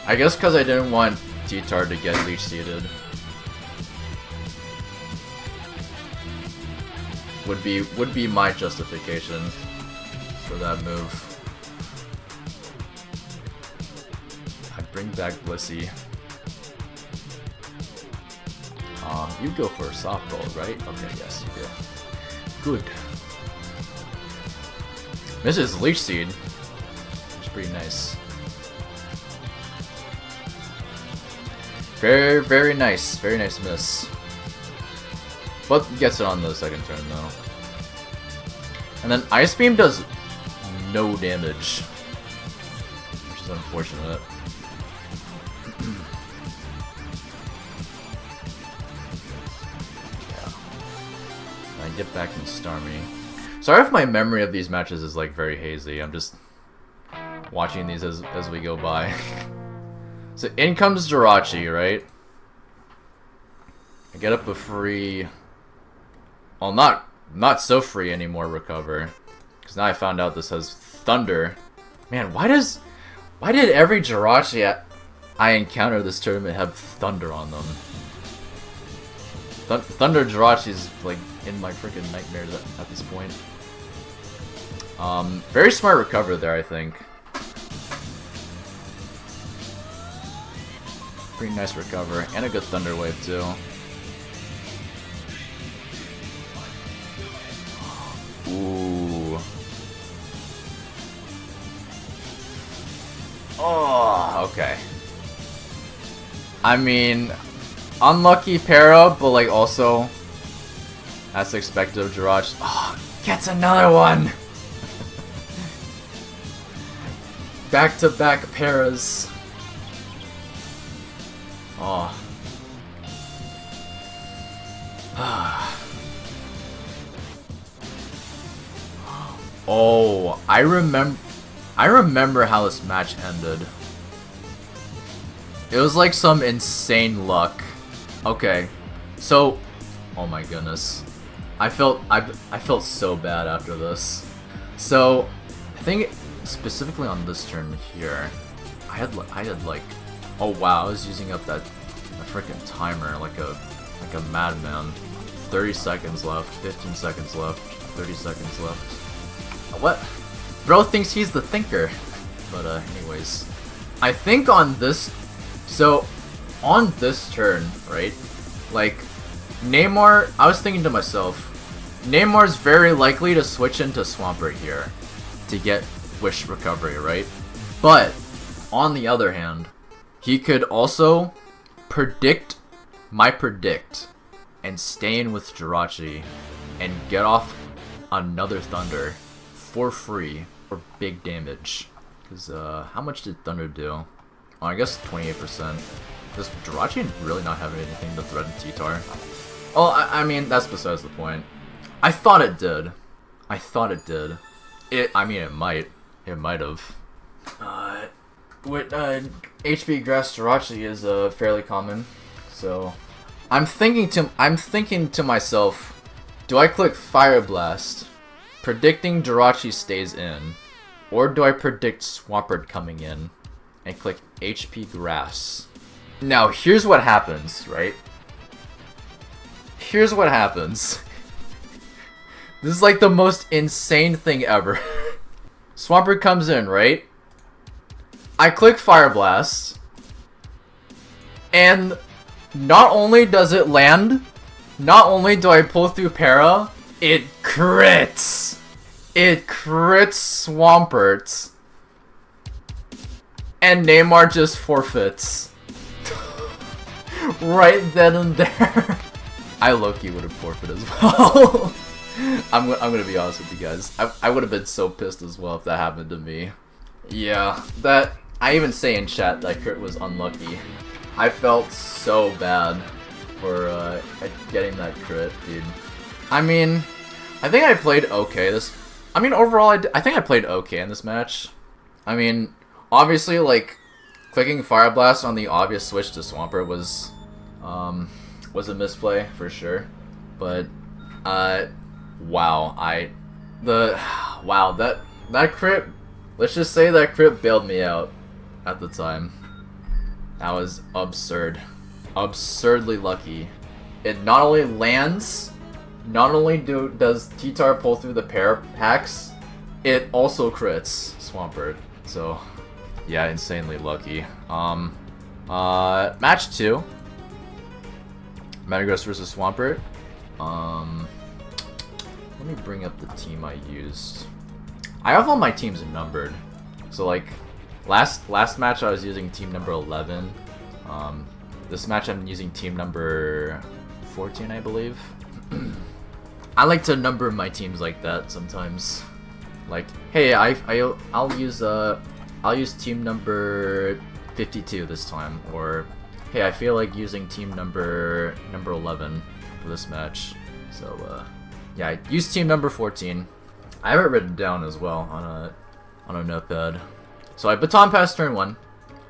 I guess because I didn't want T-Tar to get Leech Seeded. Would be my justification for that move. I bring back Blissey. You go for a softball, right? Okay, yes, you do. Good. This is Leech Seed, which is pretty nice. Very nice miss. But gets it on the second turn though. And then Ice Beam does no damage, which is unfortunate. on, get back and star me. Sorry if my memory of these matches is like very hazy. I'm just watching these as we go by. So in comes Jirachi, right? I get up a free... Well, not so free anymore recover. Because now I found out this has Thunder. Man, why did every Jirachi I encounter this tournament have Thunder on them? Thunder Jirachi's like in my freaking nightmares at this point. Very smart recover there, I think. Pretty nice recover, and a good Thunder Wave too. Ooh. Oh, okay. I mean, unlucky para, but like also, as expected of Jirachi. Oh, gets another one! Back-to-back paras. Oh. Oh, I remember how this match ended. It was like some insane luck. Okay, so, oh my goodness, I felt so bad after this. So, I think specifically on this turn here, I had like, oh wow, I was using up that freaking timer like a madman. 30 seconds left, 15 seconds left, 30 seconds left. What? Bro thinks he's the thinker. But anyways, I think on this, so on this turn, right? Like Neymar, I was thinking to myself, Neymar's very likely to switch into Swampert here to get Wish recovery, right? But on the other hand, he could also predict my predict and stay in with Jirachi and get off another Thunder for free for big damage. Because how much did Thunder do? Oh, I guess 28%. Does Jirachi really not have anything to threaten T-Tar? Oh, I mean, that's besides the point. I thought it did. I thought it did. I mean, it might. It might have. With HP Grass Jirachi is fairly common, so I'm thinking to myself, do I click Fire Blast, predicting Jirachi stays in, or do I predict Swampert coming in and click HP Grass? Now here's what happens, right? Here's what happens. This is like the most insane thing ever. Swampert comes in, right? I click Fire Blast, and not only does it land, not only do I pull through para, it crits! It crits Swampert, and Neymar just forfeits. Right then and there. I low-key would have forfeited as well. I'm gonna be honest with you guys. I would have been so pissed as well if that happened to me. Yeah, that... I even say in chat that crit was unlucky. I felt so bad for getting that crit, dude. I mean, I think I played okay overall, I think I played okay in this match. I mean, obviously, like, clicking Fire Blast on the obvious switch to Swampert was a misplay, for sure. But, wow, that crit, let's just say that crit bailed me out at the time. That was absurd. Absurdly lucky. It not only lands, not only does T-Tar pull through the pair packs, it also crits Swampert. So, yeah, insanely lucky. Match 2. Metagross versus Swampert. Let me bring up the team I used. I have all my teams numbered. So, like, last match I was using team number 11. This match I'm using team number 14, I believe. I like to number my teams like that sometimes. Like, hey, I'll use team number 52 this time, or hey, I feel like using team number 11 for this match. So Yeah, use team number 14. I have it written down as well on a notepad. So I baton pass turn 1.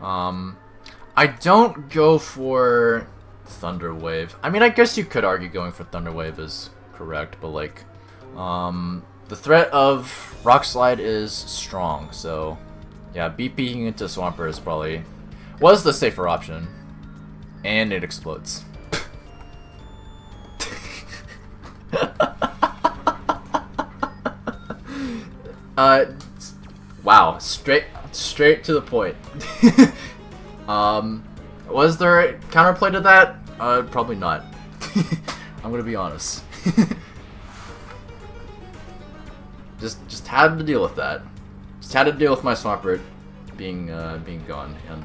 I don't go for Thunder Wave. I mean, I guess you could argue going for Thunder Wave is correct, but like, the threat of Rock Slide is strong, so yeah, BPing into Swampert is probably was the safer option, and it explodes. Wow, straight to the point. Was there a counterplay to that? Probably not. I'm gonna be honest. just had to deal with that. Just had to deal with my Swampert being gone, and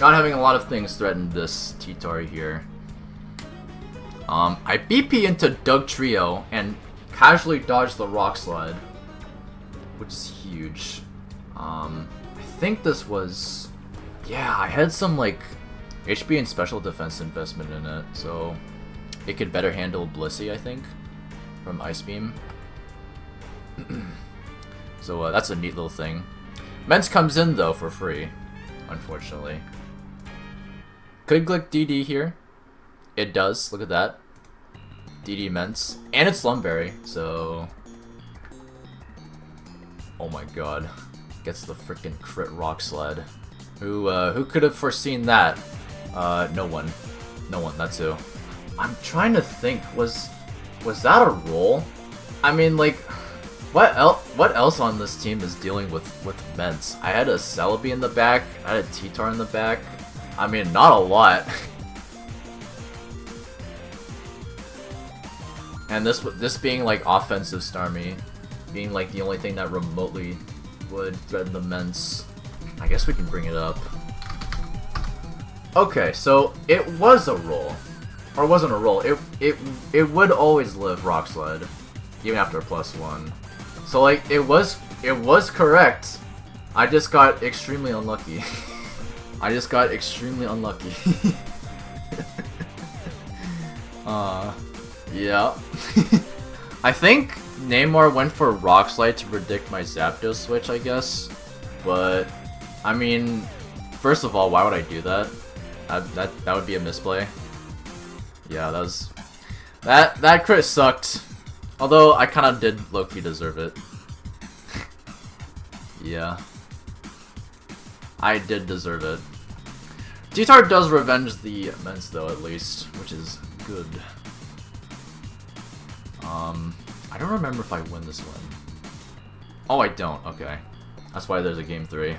not having a lot of things threaten this T-Tar here. I BP into Dugtrio and casually dodged the Rock Slide, which is huge. I think this was, yeah, I had some like HP and special defense investment in it, so it could better handle Blissey, I think, from Ice Beam. So that's a neat little thing. Mence comes in though for free, unfortunately. Could click DD here. It does, look at that. DD Mence. And it's Lumberry, so... Oh my god. Gets the freaking crit Rock Slide. Who could have foreseen that? No one. No one, that's who. I'm trying to think, was that a roll? I mean, like, what else on this team is dealing with Mence? I had a Celebi in the back, I had a T-Tar in the back. I mean, not a lot. And this being like offensive Starmie, being like the only thing that remotely would threaten the Mence. I guess we can bring it up. Okay, so it was a roll. Or it wasn't a roll. It would always live Rock Slide, even after a +1. So like it was correct. I just got extremely unlucky. I just got extremely unlucky. Yeah. I think Neymar went for Rock Slide to predict my Zapdos switch, I guess. But I mean, first of all, why would I do that? That would be a misplay. Yeah, that crit sucked. Although I kind of did low-key deserve it. Yeah. I did deserve it. T-Tar does revenge the Mence though, at least, which is good. I don't remember if I win this one. Oh, I don't. Okay. That's why there's a game 3.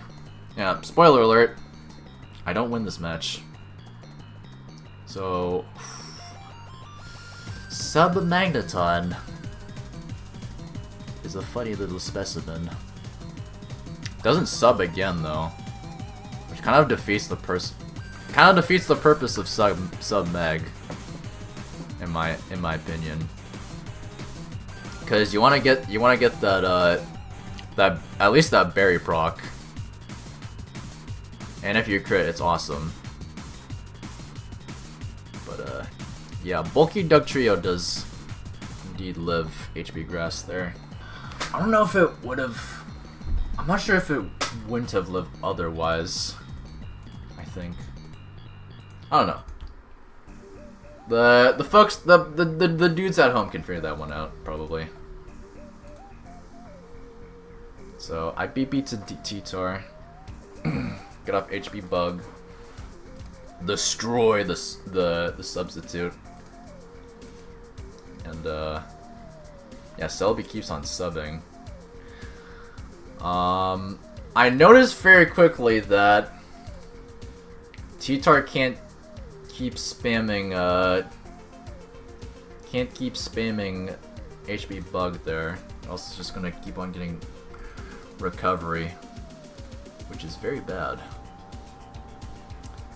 Yeah, spoiler alert. I don't win this match. So... Sub-Magneton is a funny little specimen. Doesn't sub again though, which kind of defeats the purpose of sub-mag, in my opinion. Because you want to get that at least that berry proc, and if you crit, it's awesome. But yeah, bulky Dugtrio does indeed live HP grass there. I don't know if it would have. I'm not sure if it wouldn't have lived otherwise. I think. I don't know. The folks, the dudes at home can figure that one out, probably. So I BP to T-Tar. Get off HP Bug. Destroy the substitute. And yeah, Celebi keeps on subbing. I noticed very quickly that T-Tar can't keep spamming HP Bug there, or else it's just gonna keep on getting recovery, which is very bad.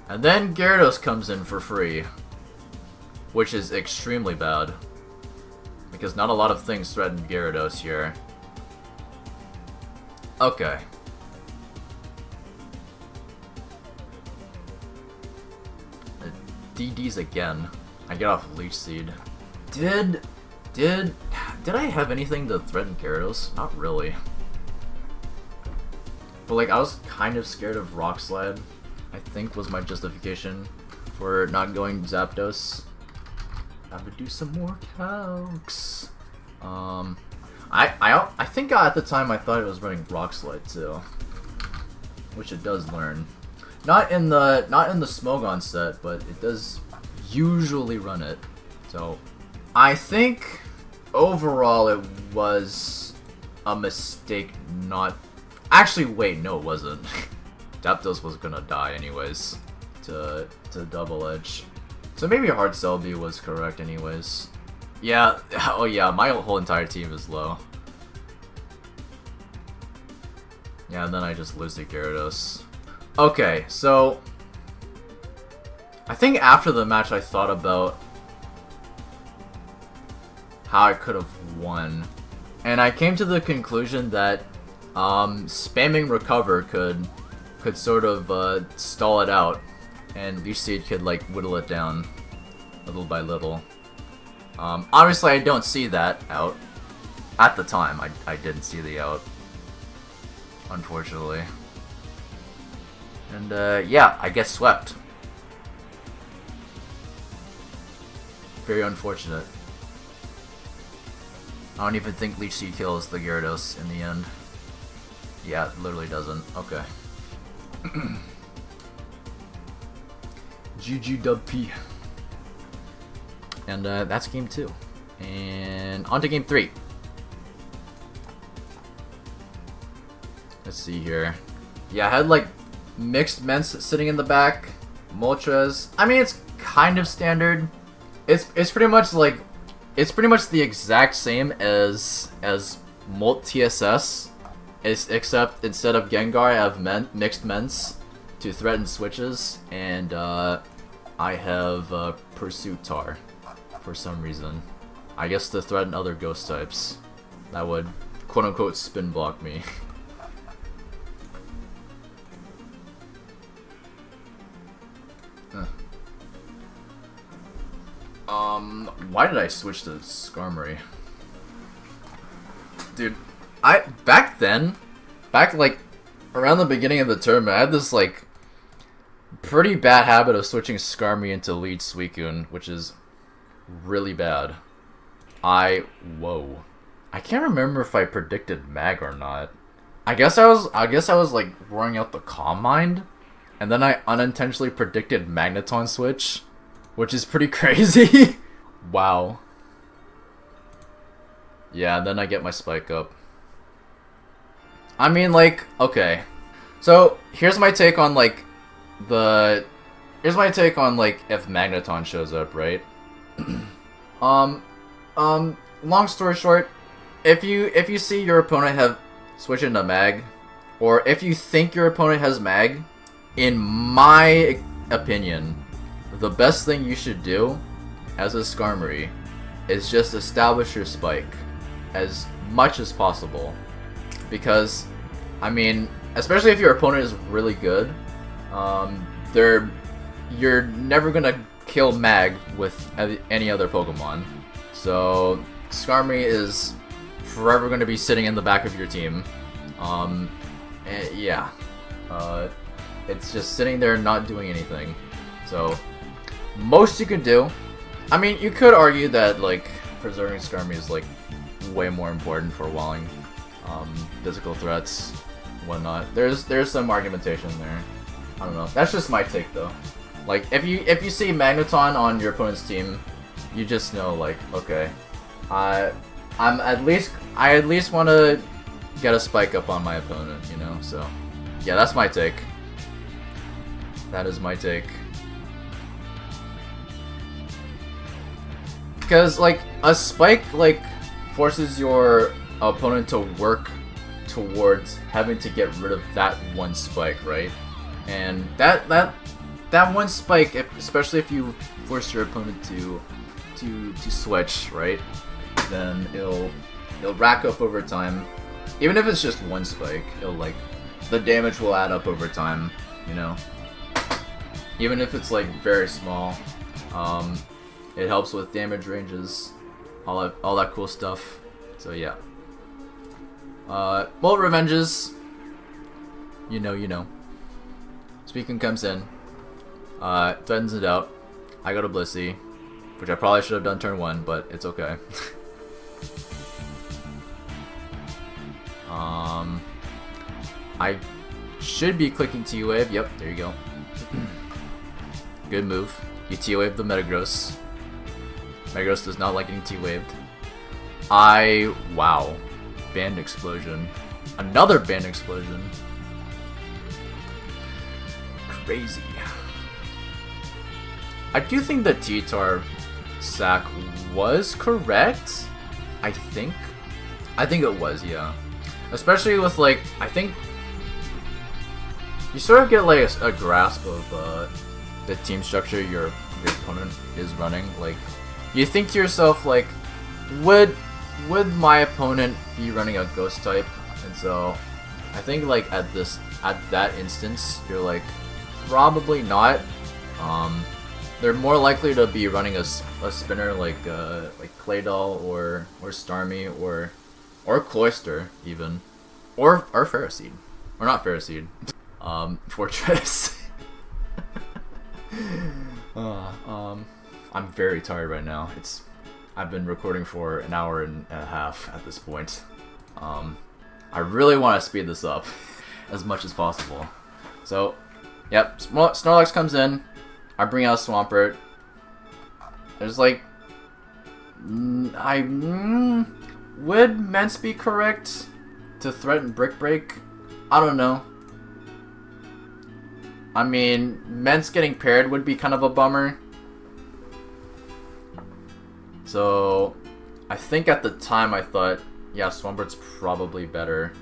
And then Gyarados comes in for free, which is extremely bad, because not a lot of things threaten Gyarados here. Okay. DDs again. I get off Leech Seed. Did Did I have anything to threaten Gyarados? Not really. But like, I was kind of scared of Rock Slide, I think was my justification for not going Zapdos. I would do some more calcs. I think at the time I thought it was running Rock Slide too, which it does learn. Not in the Smogon set, but it does usually run it. So I think overall it was a mistake not. Actually, wait, no, it wasn't. Zapdos was gonna die anyways to Double Edge. So maybe Hard Cell B was correct anyways. Yeah, oh yeah, my whole entire team is low. Yeah, and then I just lose to Gyarados. Okay, so I think after the match I thought about how I could have won. And I came to the conclusion that spamming Recover could sort of stall it out, and Leech Seed could like whittle it down little by little. Obviously I don't see that out. At the time, I didn't see the out, unfortunately. And yeah, I get swept. Very unfortunate. I don't even think Leech Seed kills the Gyarados in the end. Yeah, it literally doesn't. Okay. GG dub P. And that's game 2. And on to game 3. Let's see here. Yeah, I had like mixed Ments sitting in the back. Moltres. I mean, it's kind of standard. It's pretty much like the exact same as Molt TSS. Except instead of Gengar, I have mixed Ments to threaten switches, and I have Pursuit Tar for some reason. I guess to threaten other ghost types that would quote-unquote spin block me. Why did I switch to Skarmory? Dude, back like around the beginning of the tournament, I had this like pretty bad habit of switching Skarmory into lead Suicune, which is really bad. Whoa. I can't remember if I predicted Mag or not. I guess I was like roaring out the Calm Mind, and then I unintentionally predicted Magneton switch, which is pretty crazy. Wow. Yeah, and then I get my Spike Up. I mean, like, okay. So, here's my take on, like, if Magneton shows up, right? Long story short, if you see your opponent have switch into Mag, or if you think your opponent has Mag, in my opinion, the best thing you should do as a Skarmory is just establish your Spike as much as possible. Because, I mean, especially if your opponent is really good, you're never gonna kill Mag with any other Pokemon. So, Skarmory is forever gonna be sitting in the back of your team. Yeah. It's just sitting there not doing anything. So, most you can do, I mean, you could argue that, like, preserving Skarmory is, like, way more important for walling physical threats, whatnot. There's some argumentation there. I don't know. That's just my take, though. Like, if you see Magneton on your opponent's team, you just know, like, okay, I at least want to get a Spike Up on my opponent, you know. So, yeah, that's my take. That is my take. Because, like, a Spike, like, forces your opponent to work towards having to get rid of that one Spike, right? And that one Spike, especially if you force your opponent to switch, right? Then it'll rack up over time. Even if it's just one Spike, it'll, like, the damage will add up over time, you know? Even if it's, like, very small. It helps with damage ranges. all that cool stuff. So yeah. Molt revenges. You know. Speaking comes in. Threatens it out. I go to Blissey, which I probably should have done turn 1, but it's okay. I should be clicking T-Wave. Yep, there you go. Good move. You T-Wave the Metagross. Metagross does not like getting T-Waved. Wow. Band Explosion. Another Band Explosion. Crazy. I do think the T-Tar sack was correct. I think it was, yeah. Especially with, like, I think you sort of get like a grasp of the team structure your opponent is running. Like, you think to yourself, like, would my opponent be running a ghost type? And so I think like at that instance, you're like, probably not. They're more likely to be running a spinner like Claydol or Starmie or Cloyster even, or Ferroseed, or not Ferroseed, Fortress. I'm very tired right now. I've been recording for an hour and a half at this point. I really want to speed this up as much as possible. So, yep, Snorlax comes in. I bring out Swampert. There's like, would Mence be correct to threaten Brick Break? I don't know. I mean, Mence getting paired would be kind of a bummer. So, I think at the time I thought, yeah, Swampert's probably better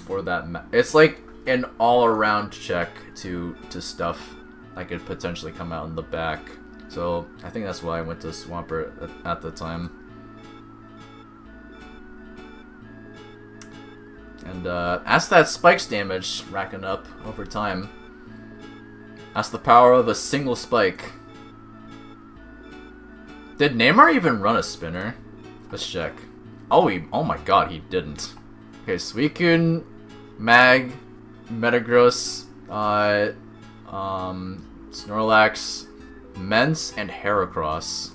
for that. It's like an all-around check to stuff that could potentially come out in the back. So, I think that's why I went to Swampert at the time. And as that spikes damage racking up over time, that's the power of a single spike. Did Neymar even run a spinner? Let's check. Oh my god, he didn't. Okay, Suicune, Mag, Metagross, Snorlax, Mence, and Heracross.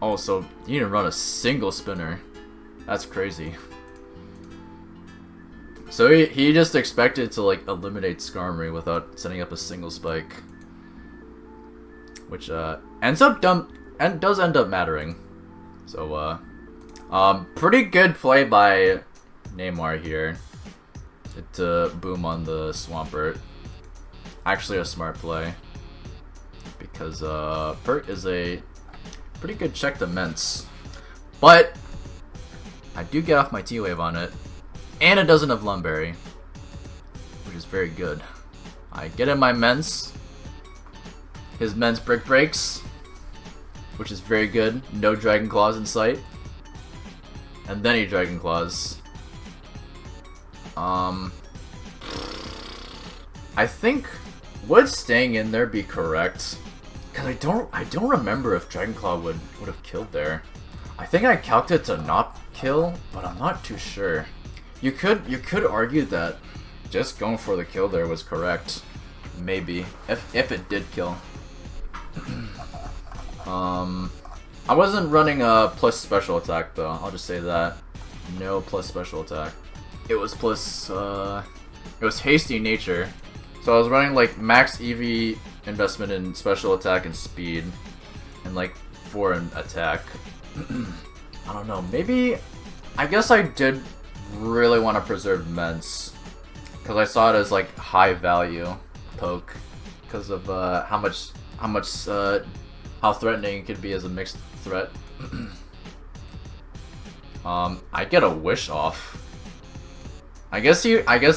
Oh, so he didn't run a single spinner. That's crazy. So he just expected to like eliminate Skarmory without setting up a single spike, which ends up dumb and does end up mattering. So pretty good play by Neymar here to boom on the Swampert. Actually a smart play, because Pert is a pretty good check to Mence. But I do get off my T-Wave on it, and it doesn't have Lumberry, which is very good. I get in my Mence. His Mence Brick Breaks, which is very good. No Dragon Claws in sight. And then he Dragon Claws. I think would staying in there be correct? Cause I don't remember if Dragon Claw would have killed there. I think I calced it to not kill, but I'm not too sure. You could argue that just going for the kill there was correct. Maybe if it did kill. I wasn't running a plus special attack though. I'll just say that. No plus special attack. It was plus it was hasty nature. So I was running like max EV investment in special attack and speed, and like 4 in attack. I don't know. Maybe I guess I did really want to preserve Mence because I saw it as like high value poke because of how threatening it could be as a mixed threat. I get a wish off. I guess he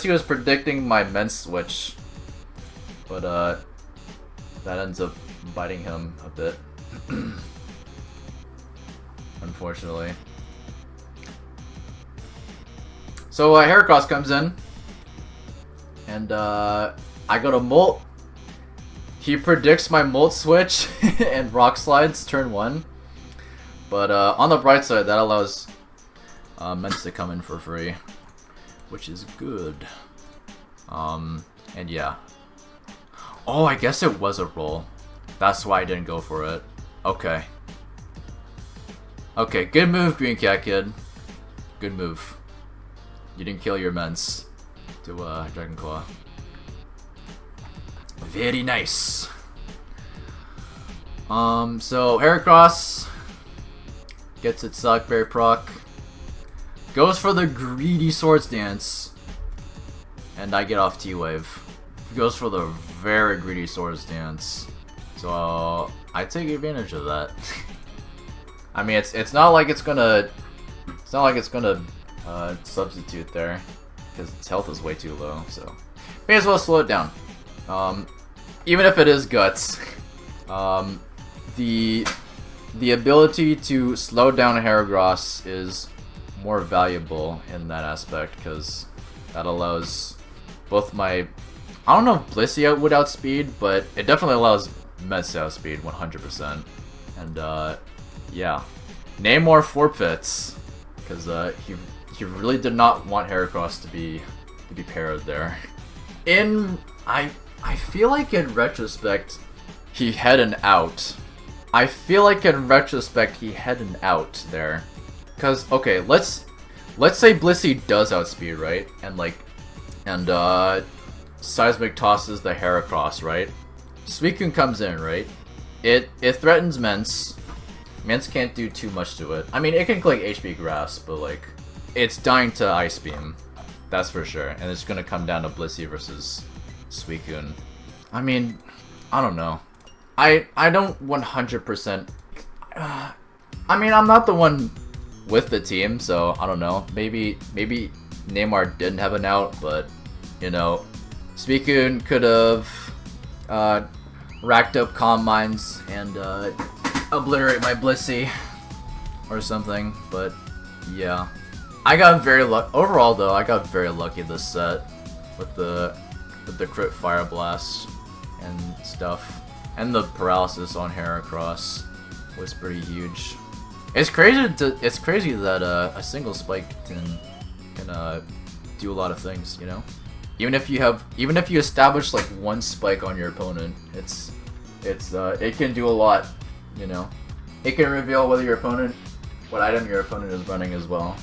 was predicting my Mence switch, but that ends up biting him a bit. Unfortunately. So Heracross comes in, and I go to Molt. He predicts my Molt switch and Rock Slides turn 1. But on the bright side, that allows Ments to come in for free, which is good. And yeah. Oh, I guess it was a roll. That's why I didn't go for it. Okay. Okay, good move, Green Cat Kid. Good move. You didn't kill your Ments to Dragon Claw. Very nice. So Heracross gets its Sockberry proc. Goes for the greedy Swords Dance. And I get off T-Wave. Goes for the very greedy Swords Dance. So I take advantage of that. I mean, it's not like it's gonna substitute there, because its health is way too low. So may as well slow it down. Even if it is Guts, the ability to slow down Heracross is more valuable in that aspect, because that allows both my, I don't know if Blissey would outspeed, but it definitely allows Mets to outspeed 100%. And yeah, Neymar forfeits because he really did not want Heracross to be paired there. I feel like in retrospect he had an out. I feel like in retrospect he had an out there. Cause okay, let's say Blissey does outspeed, right? And Seismic tosses the Heracross, right? Suicune comes in, right? It threatens Ments. Ments can't do too much to it. I mean, it can click HP Grasp, but like, it's dying to Ice Beam. That's for sure. And it's gonna come down to Blissey versus Suicune. I mean, I don't know. I don't 100%. I mean, I'm not the one with the team, so I don't know. Maybe Neymar didn't have an out, but you know, Suicune could have racked up Calm Minds and obliterate my Blissey or something. But yeah, I got very lucky. Overall, though, I got very lucky this set with the crit Fire Blast and stuff, and the paralysis on Heracross was pretty huge. It's crazy that a single spike can do a lot of things, you know. Even if you establish like one spike on your opponent, it can do a lot, you know. It can reveal what item your opponent is running as well.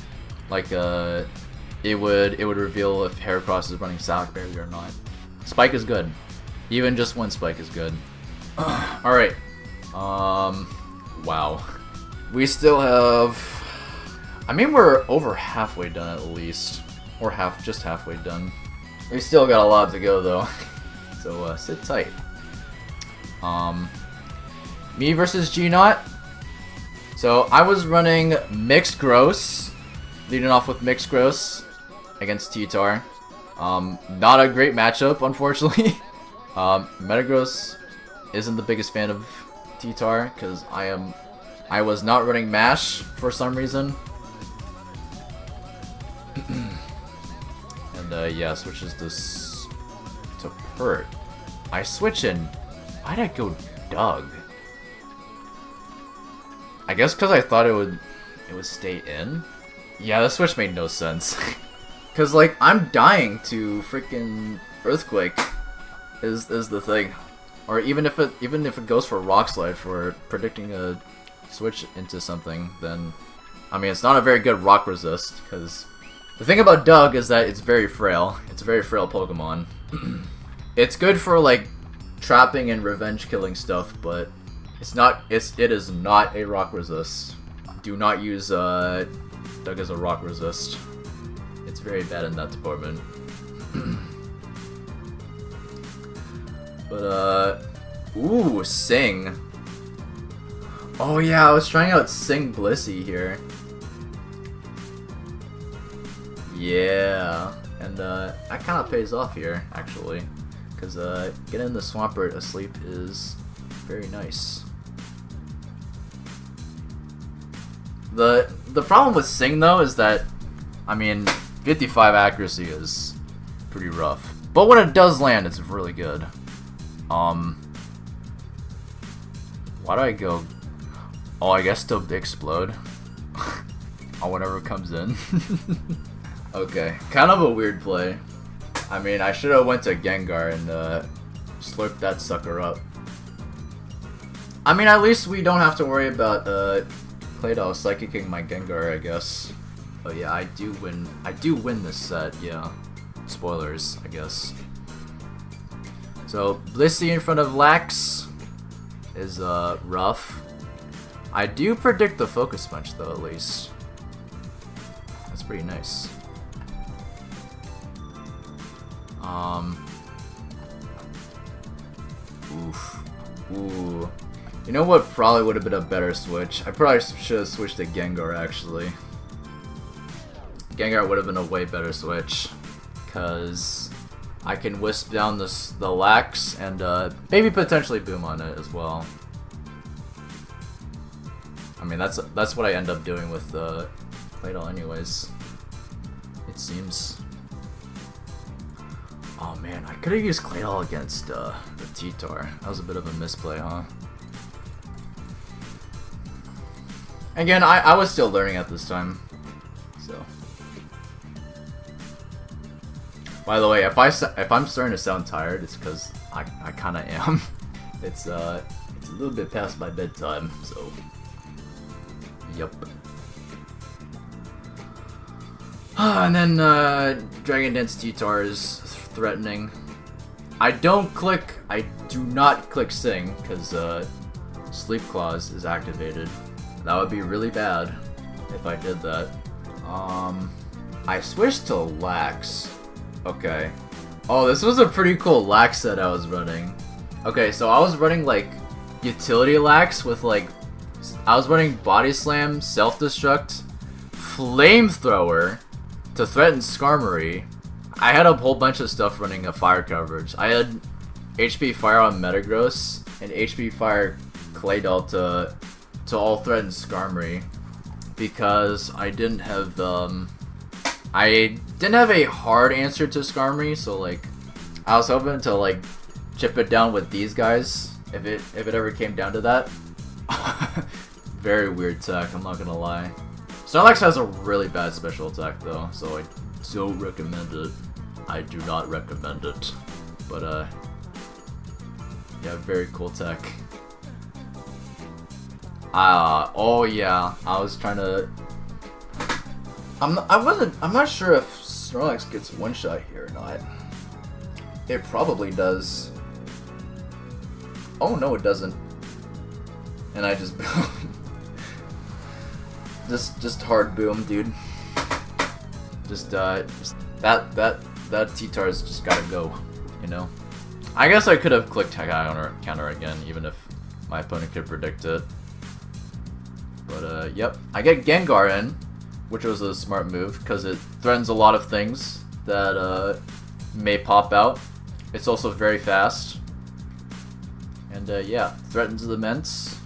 Like it would reveal if Heracross is running Sockberry or not. Spike is good. Even just one spike is good. All right. Wow. We still have. I mean, we're over halfway done at least, or just halfway done. We still got a lot to go though, so sit tight. Me versus gnont. So I was running Mixed Gross, leading off with Mixed Gross against T-Tar. Not a great matchup, unfortunately. Metagross isn't the biggest fan of T-Tar because I was not running Mash for some reason. And yeah, switches this to Pert. I switch in. Why'd I go Doug? I guess because I thought it would stay in. Yeah, the switch made no sense. Cause like I'm dying to freaking Earthquake is the thing. Or even if it goes for Rock Slide for predicting a switch into something, then I mean it's not a very good rock resist, because the thing about Doug is that it's very frail. It's a very frail Pokemon. It's good for like trapping and revenge killing stuff, but it is not a rock resist. Do not use Doug as a rock resist. It's very bad in that department. But ooh, Sing. Oh yeah, I was trying out Sing Blissey here. Yeah, and that kind of pays off here, actually, because getting the Swampert asleep is very nice. The problem with Sing though is that, I mean, 55 accuracy is pretty rough, but when it does land, it's really good. Why do I go? Oh, I guess to explode on whatever comes in. Okay, kind of a weird play. I mean, I should have went to Gengar and slurped that sucker up. I mean, at least we don't have to worry about Claydol psychicking my Gengar, I guess. Oh yeah, I do win this set, yeah. Spoilers, I guess. So, Blissey in front of Lax is rough. I do predict the Focus Punch though, at least. That's pretty nice. Oof. Ooh. You know what probably would have been a better switch? I probably should have switched to Gengar, actually. Gengar would have been a way better switch. Because I can wisp down the Lax and maybe potentially boom on it as well. I mean, that's what I end up doing with Claydol anyways. It seems. Oh man, I could have used Claydol against the T-Tar. That was a bit of a misplay, huh? Again, I was still learning at this time, so. By the way, if I'm starting to sound tired, it's because I kind of am. It's a little bit past my bedtime, so. Yup. And then Dragon Dance T-Tar is threatening. I do not click Sing because Sleep Clause is activated. That would be really bad if I did that. I switched to Lax. Okay. Oh, this was a pretty cool Lax set I was running. Okay, so I was running like Utility Lax with like I was running Body Slam, Self-Destruct, Flamethrower to threaten Skarmory. I had a whole bunch of stuff running a fire coverage. I had HP Fire on Metagross and HP Fire Claydol to all threaten Skarmory because I didn't have a hard answer to Skarmory, so like I was hoping to like chip it down with these guys if it ever came down to that. Very weird tech, I'm not gonna lie. Snorlax has a really bad special attack though, so I don't recommend it. I do not recommend it. But yeah, very cool tech. Oh yeah, I was trying to. I'm not sure if Snorlax gets one shot here or not. It probably does. Oh no, it doesn't. And I just just hard boom, dude. Just that T-Tar's just gotta go, you know. I guess I could have clicked counter again, even if my opponent could predict it. But yep, I get Gengar in, which was a smart move because it threatens a lot of things that may pop out. It's also very fast, and yeah, threatens the Ments.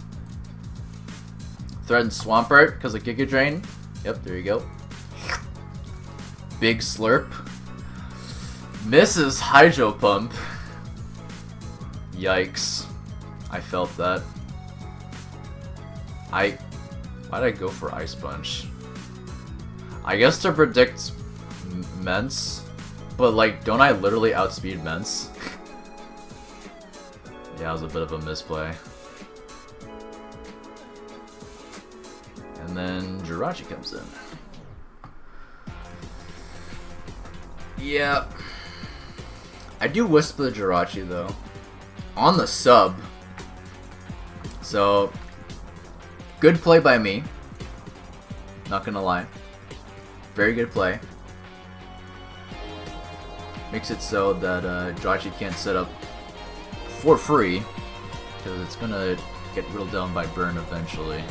Threatens Swampert because of Giga Drain. Yep, there you go. Big Slurp. Misses Hydro Pump. Yikes. I felt that. Why'd I go for Ice Punch? I guess to predict Ments, but like, don't I literally outspeed Ments? Yeah, it was a bit of a misplay. And then Jirachi comes in. Yeah. I do wisp the Jirachi though. On the sub. So, good play by me. Not gonna lie. Very good play. Makes it so that Jirachi can't set up for free. Because it's gonna get whittled down by burn eventually.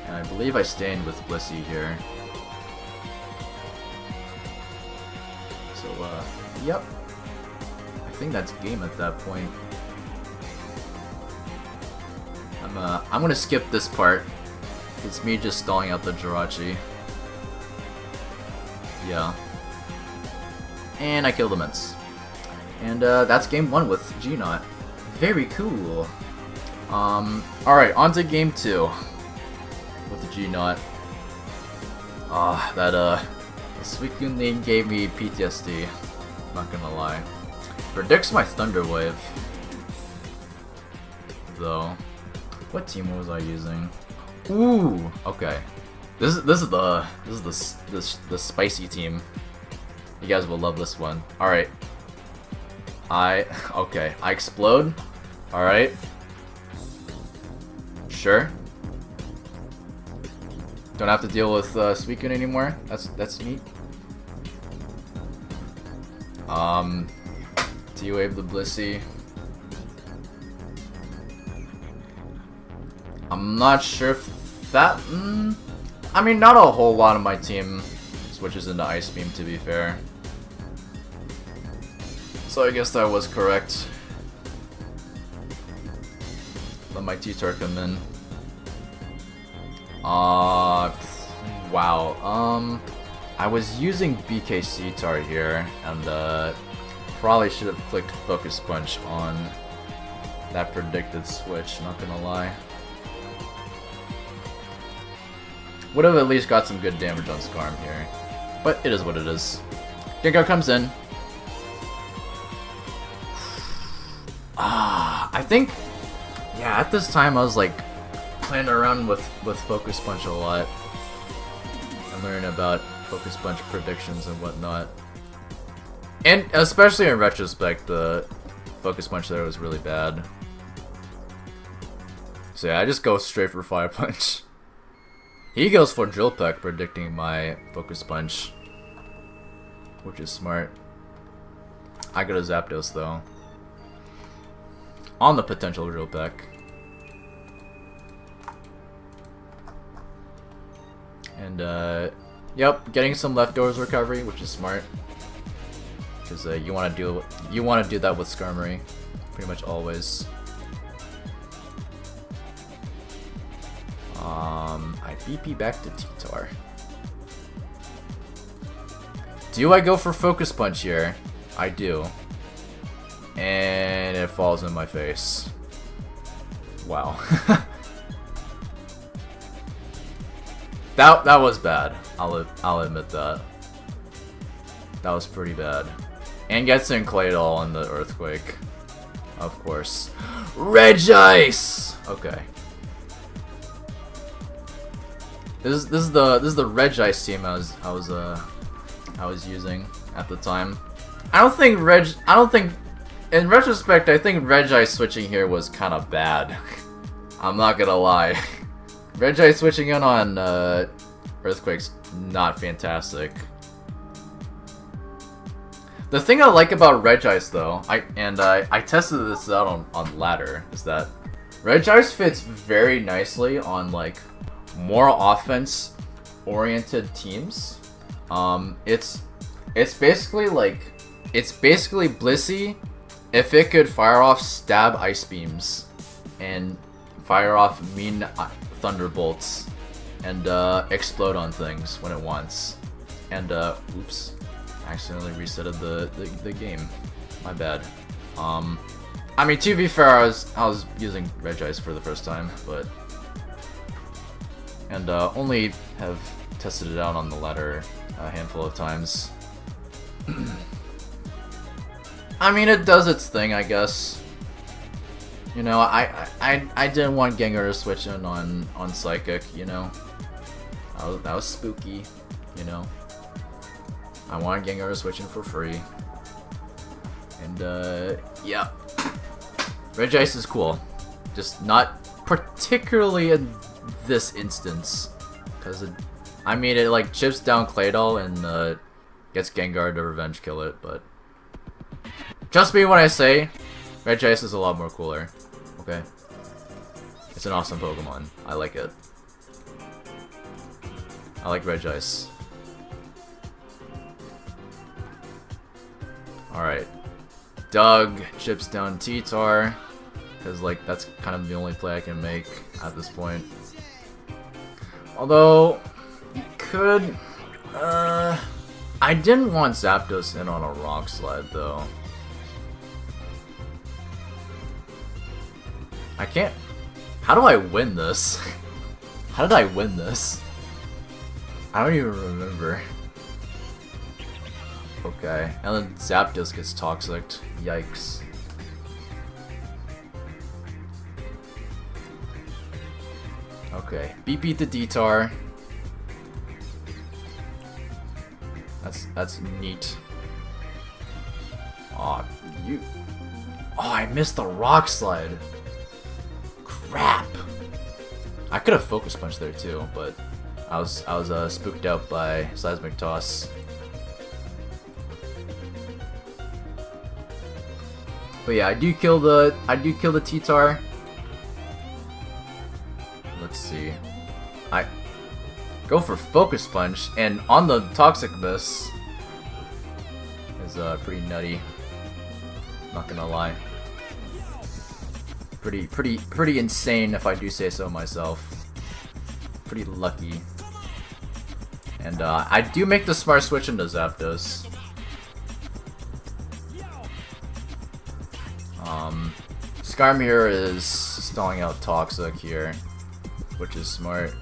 And I believe I stand with Blissey here. So, yep. I think that's game at that point. I'm gonna skip this part. It's me just stalling out the Jirachi. Yeah. And I kill the Ments. And that's game 1 with gnont. Very cool. Alright, on to game 2. With the gnont. The Suicune name gave me PTSD. Not gonna lie. Predicts my Thunder Wave. Though. What team was I using? Ooh, okay. This is the spicy team. You guys will love this one. Alright. Okay. I explode. Alright. Sure. Don't have to deal with Suicune anymore. That's neat. T-Wave the Blissey. I'm not sure if that... I mean, not a whole lot of my team switches into Ice Beam, to be fair. So I guess that was correct. Let my T-Tar come in. Wow. I was using BKC Tar here, and probably should have clicked Focus Punch on that predicted switch, not gonna lie. Would have at least got some good damage on Skarm here. But it is what it is. Gengar comes in. I think... Yeah, at this time I was like playing around with Focus Punch a lot. And learning about Focus Punch predictions and whatnot. And especially in retrospect, the Focus Punch there was really bad. So yeah, I just go straight for Fire Punch. He goes for Drill Peck, predicting my Focus Punch, which is smart. I got a Zapdos though, on the potential Drill Peck. And yep, getting some leftovers recovery, which is smart, because you want to do that with Skarmory, pretty much always. I BP back to T-Tar. Do I go for Focus Punch here? I do. And it falls in my face. Wow. That was bad. I'll admit that. That was pretty bad. And gets in Claydol on the Earthquake. Of course. Regice! Okay. This is the Regice team I was using at the time. I don't think in retrospect I think Regice switching here was kind of bad. I'm not gonna lie. Regice switching in on Earthquake's not fantastic. The thing I like about Regice though, I tested this out on ladder, is that Regice fits very nicely on like more offense oriented teams. It's basically Blissey if it could fire off stab ice beams and fire off mean thunderbolts and explode on things when it wants. And oops, I accidentally resetted the game. My bad. I mean, to be fair, I was using Regice for the first time, but only have tested it out on the ladder a handful of times. I mean, it does its thing, I guess. You know, I didn't want Gengar to switch in on Psychic, you know. That was spooky, you know. I wanted Gengar to switch in for free. And yeah. Regice is cool. Just not particularly in this instance, because I mean, it like chips down Claydol and gets Gengar to revenge kill it, but trust me when I say Regice is a lot more cooler. Okay, it's an awesome Pokemon. I like it. I like Regice. Alright, Doug chips down T-Tar, because like that's kind of the only play I can make at this point. Although, you could... I didn't want Zapdos in on a Rock Slide, though. I can't How do I win this? How did I win this? I don't even remember. Okay, and then Zapdos gets toxic. Yikes. Okay, beat the D-Tar. That's neat. Aw, you. Oh, I missed the rock slide. Crap. I could have focus punched there too, but I was spooked out by seismic toss. But yeah, I do kill the T-Tar. Let's see. I go for focus punch, and on the toxic miss is pretty nutty. Not gonna lie. Pretty insane if I do say so myself. Pretty lucky. And I do make the smart switch into Zapdos. Skarmory is stalling out Toxic here, which is smart.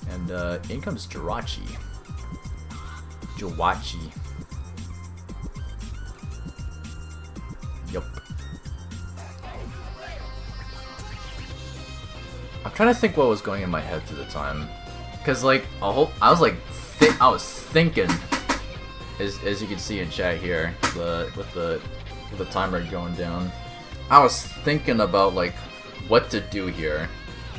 And in comes Jirachi. Yup. I'm trying to think what was going in my head through the time, cause like I was thinking, as you can see in chat here, with the timer going down, I was thinking about like what to do here.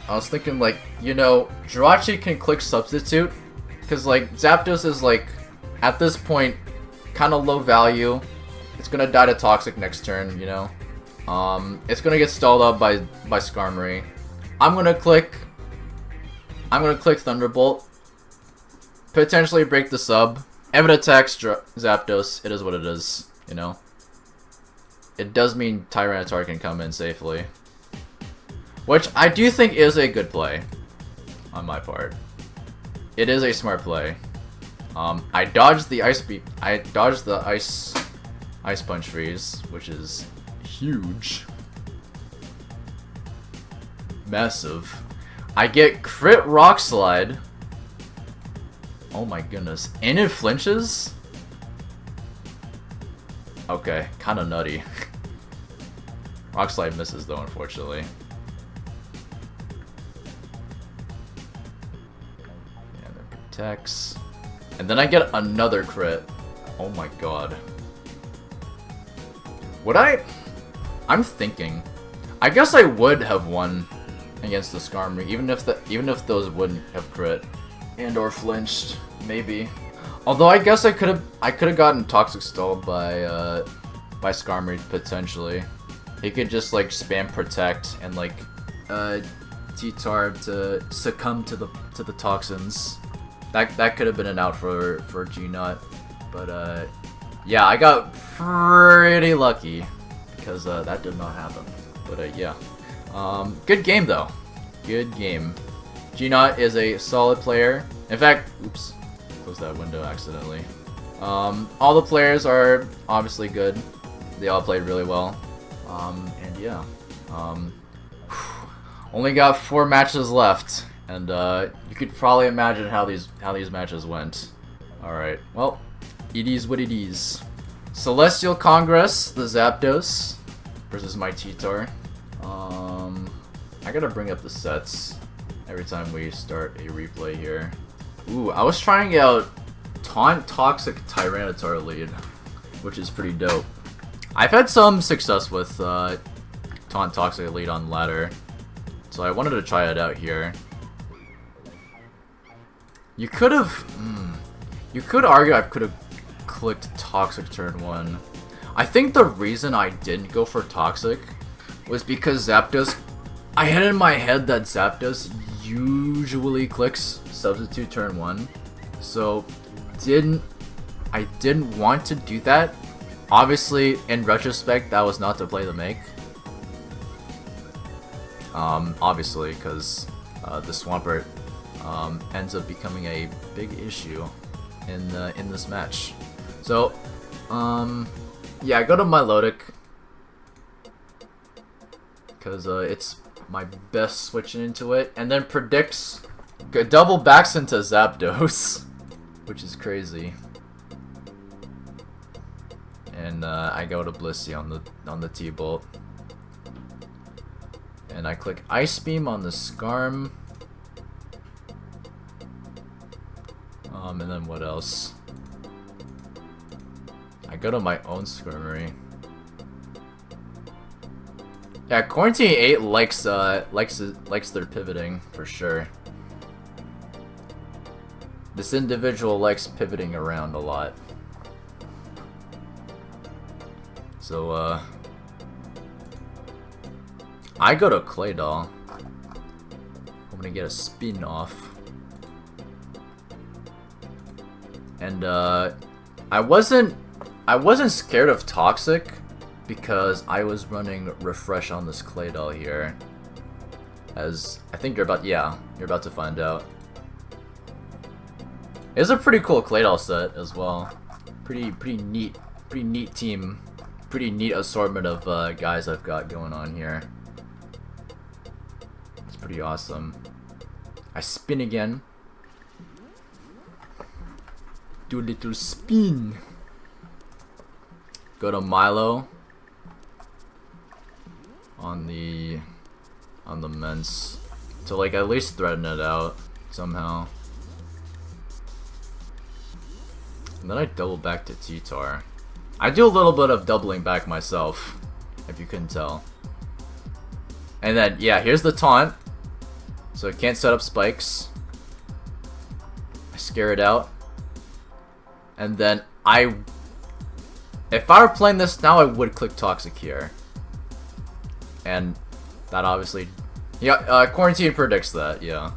I was thinking like, you know, Jirachi can click substitute, cause like Zapdos is like at this point kind of low value. It's gonna die to Toxic next turn, you know. It's gonna get stalled out by Skarmory. I'm gonna click Thunderbolt, potentially break the sub. If it attacks Zapdos, it is what it is, you know. It does mean Tyranitar can come in safely, which I do think is a good play on my part. It is a smart play. I dodged the ice punch freeze, which is huge. Massive. I get crit rock slide. Oh my goodness. And it flinches? Okay, kinda nutty. Rock slide misses though, unfortunately. And then protects. And then I get another crit. Oh my god. I'm thinking. I guess I would have won against the Skarmory, even if those wouldn't have crit and or flinched, maybe. Although I guess I could have gotten Toxic stalled by Skarmory potentially. He could just like spam protect and like T-Tar to succumb to the toxins. That could have been an out for gnont, but yeah, I got pretty lucky because that did not happen. But yeah, good game though. Good game. Gnont is a solid player. In fact, oops, closed that window accidentally. All the players are obviously good. They all played really well. And yeah, only got 4 matches left, and you could probably imagine how these matches went. All right, well, it is what it is. Celestial Congress, the Zapdos versus my T-Tar. I gotta bring up the sets every time we start a replay here. Ooh, I was trying out Taunt Toxic Tyranitar lead, which is pretty dope. I've had some success with Taunt Toxic lead on ladder, so I wanted to try it out here. You could argue I could have clicked Toxic turn 1. I think the reason I didn't go for Toxic was because Zapdos, I had in my head that Zapdos usually clicks substitute turn 1, so I didn't want to do that. Obviously, in retrospect, that was not the play to make. Obviously, because the Swampert ends up becoming a big issue in this match. So, yeah, I go to Milotic because it's my best switching into it, and then predicts, double backs into Zapdos, which is crazy. And I go to Blissey on the T-Bolt, and I click Ice Beam on the Skarm. And then what else? I go to my own Skarmory. Yeah, Quarantine 8 likes their pivoting for sure. This individual likes pivoting around a lot. So I go to Claydol. I'm gonna get a spin off. And I wasn't scared of Toxic because I was running Refresh on this Claydol here. As I think you're about to find out. It's a pretty cool Claydol set as well. Pretty neat team. Pretty neat assortment of guys I've got going on here. It's pretty awesome. I spin again. Do a little spin. Go to Milo on the Mence to like at least threaten it out somehow. And then I double back to T-Tar. I do a little bit of doubling back myself, if you couldn't tell. And then yeah, here's the taunt. So it can't set up spikes. I scare it out. And then if I were playing this now, I would click Toxic here. And that obviously, yeah, Quarantine predicts that, yeah.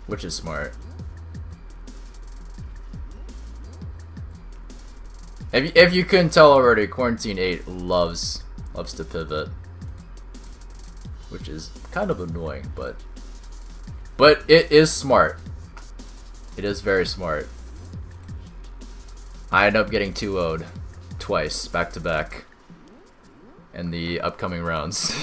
Which is smart. If you couldn't tell already, Quarantine 8 loves to pivot. Which is kind of annoying, but it is smart. It is very smart. I end up getting 2-0'd twice, back to back, in the upcoming rounds.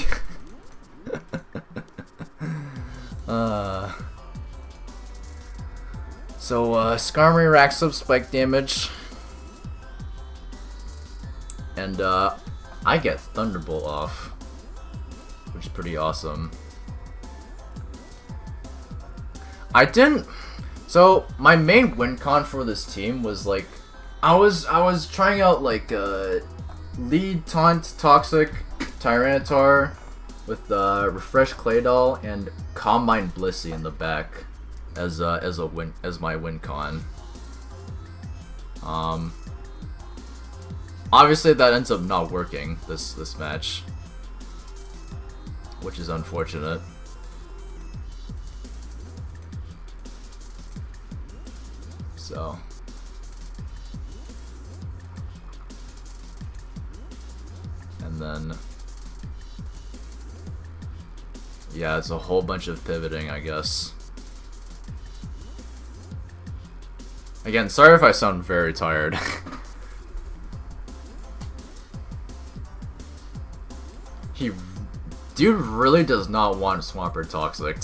So Skarmory racks up spike damage, and I get Thunderbolt off, which is pretty awesome. So my main win con for this team was like, I was trying out like lead taunt Toxic Tyranitar with Refresh Claydol and Combine Blissey in the back as my win con. Obviously that ends up not working this match, which is unfortunate. So and then yeah, it's a whole bunch of pivoting, I guess. Again, sorry if I sound very tired. Dude really does not want Swampert Toxic.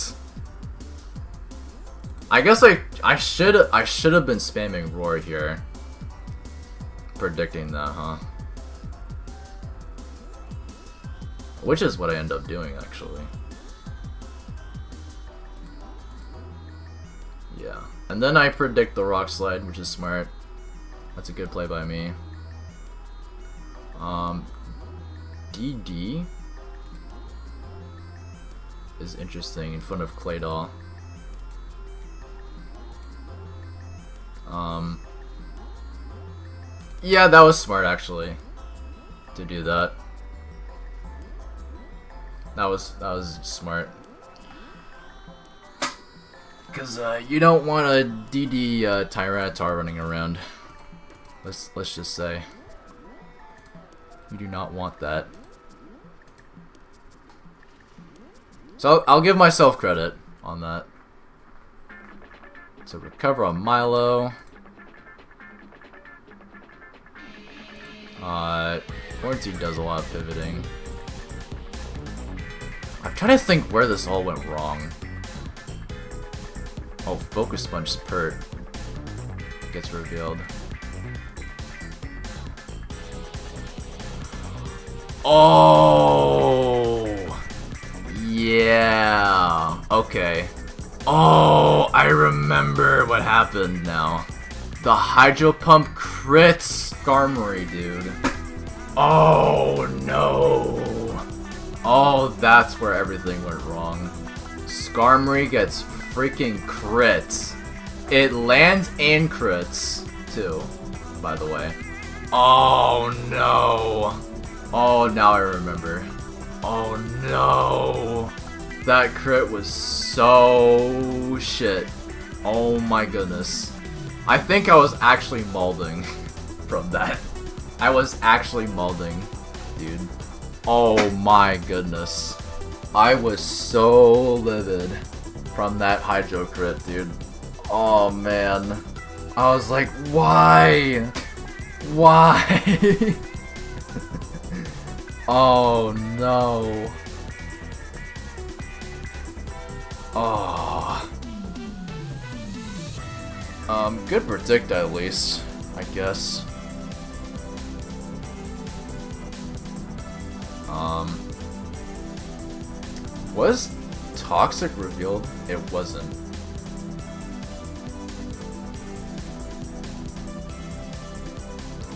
I guess I should have been spamming Roar here, predicting that, huh? Which is what I end up doing, actually. Yeah, and then I predict the Rock Slide, which is smart. That's a good play by me. DD is interesting in front of Claydol. Yeah, that was smart actually to do that. That was smart. Cause you don't want a DD Tyranitar running around. Let's just say you do not want that. So I'll give myself credit on that. So recover on Milo. Quarantine does a lot of pivoting. I'm trying to think where this all went wrong. Oh, Focus Sponge Pert gets revealed. Oh! Yeah! Okay. Oh, I remember what happened now. The Hydro Pump crits Skarmory, dude. Oh, no! Oh, that's where everything went wrong. Skarmory gets freaking crits. It lands and crits, too, by the way. Oh, no. Oh, now I remember. Oh, no. That crit was so shit. Oh my goodness. I think I was actually malding from that. I was actually malding, dude. Oh my goodness. I was so livid from that Hydro crit, dude. Oh man. I was like, why? Why? Oh no. Oh. Good predict at least, I guess. Was Toxic revealed? It wasn't.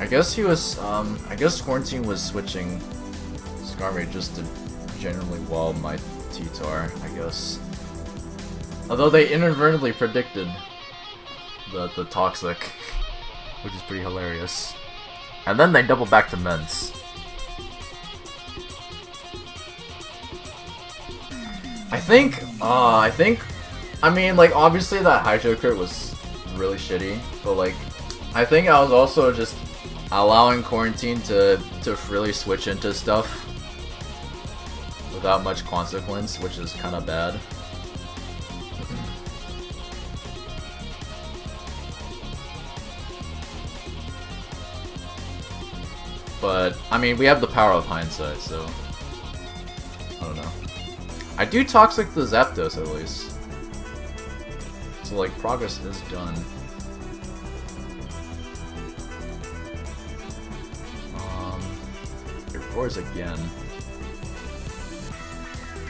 I guess he was, I guess Quarantine was switching Skarmory just to generally wall my T-Tar, I guess. Although they inadvertently predicted the Toxic, which is pretty hilarious. And then they double back to Ments. I mean, like, obviously that Hydro crit was really shitty, but like, I think I was also just allowing Quarantine to freely switch into stuff without much consequence, which is kind of bad. But, I mean, we have the power of hindsight, so I don't know. I do Toxic the Zapdos at least. So, like, progress is done. It roars again.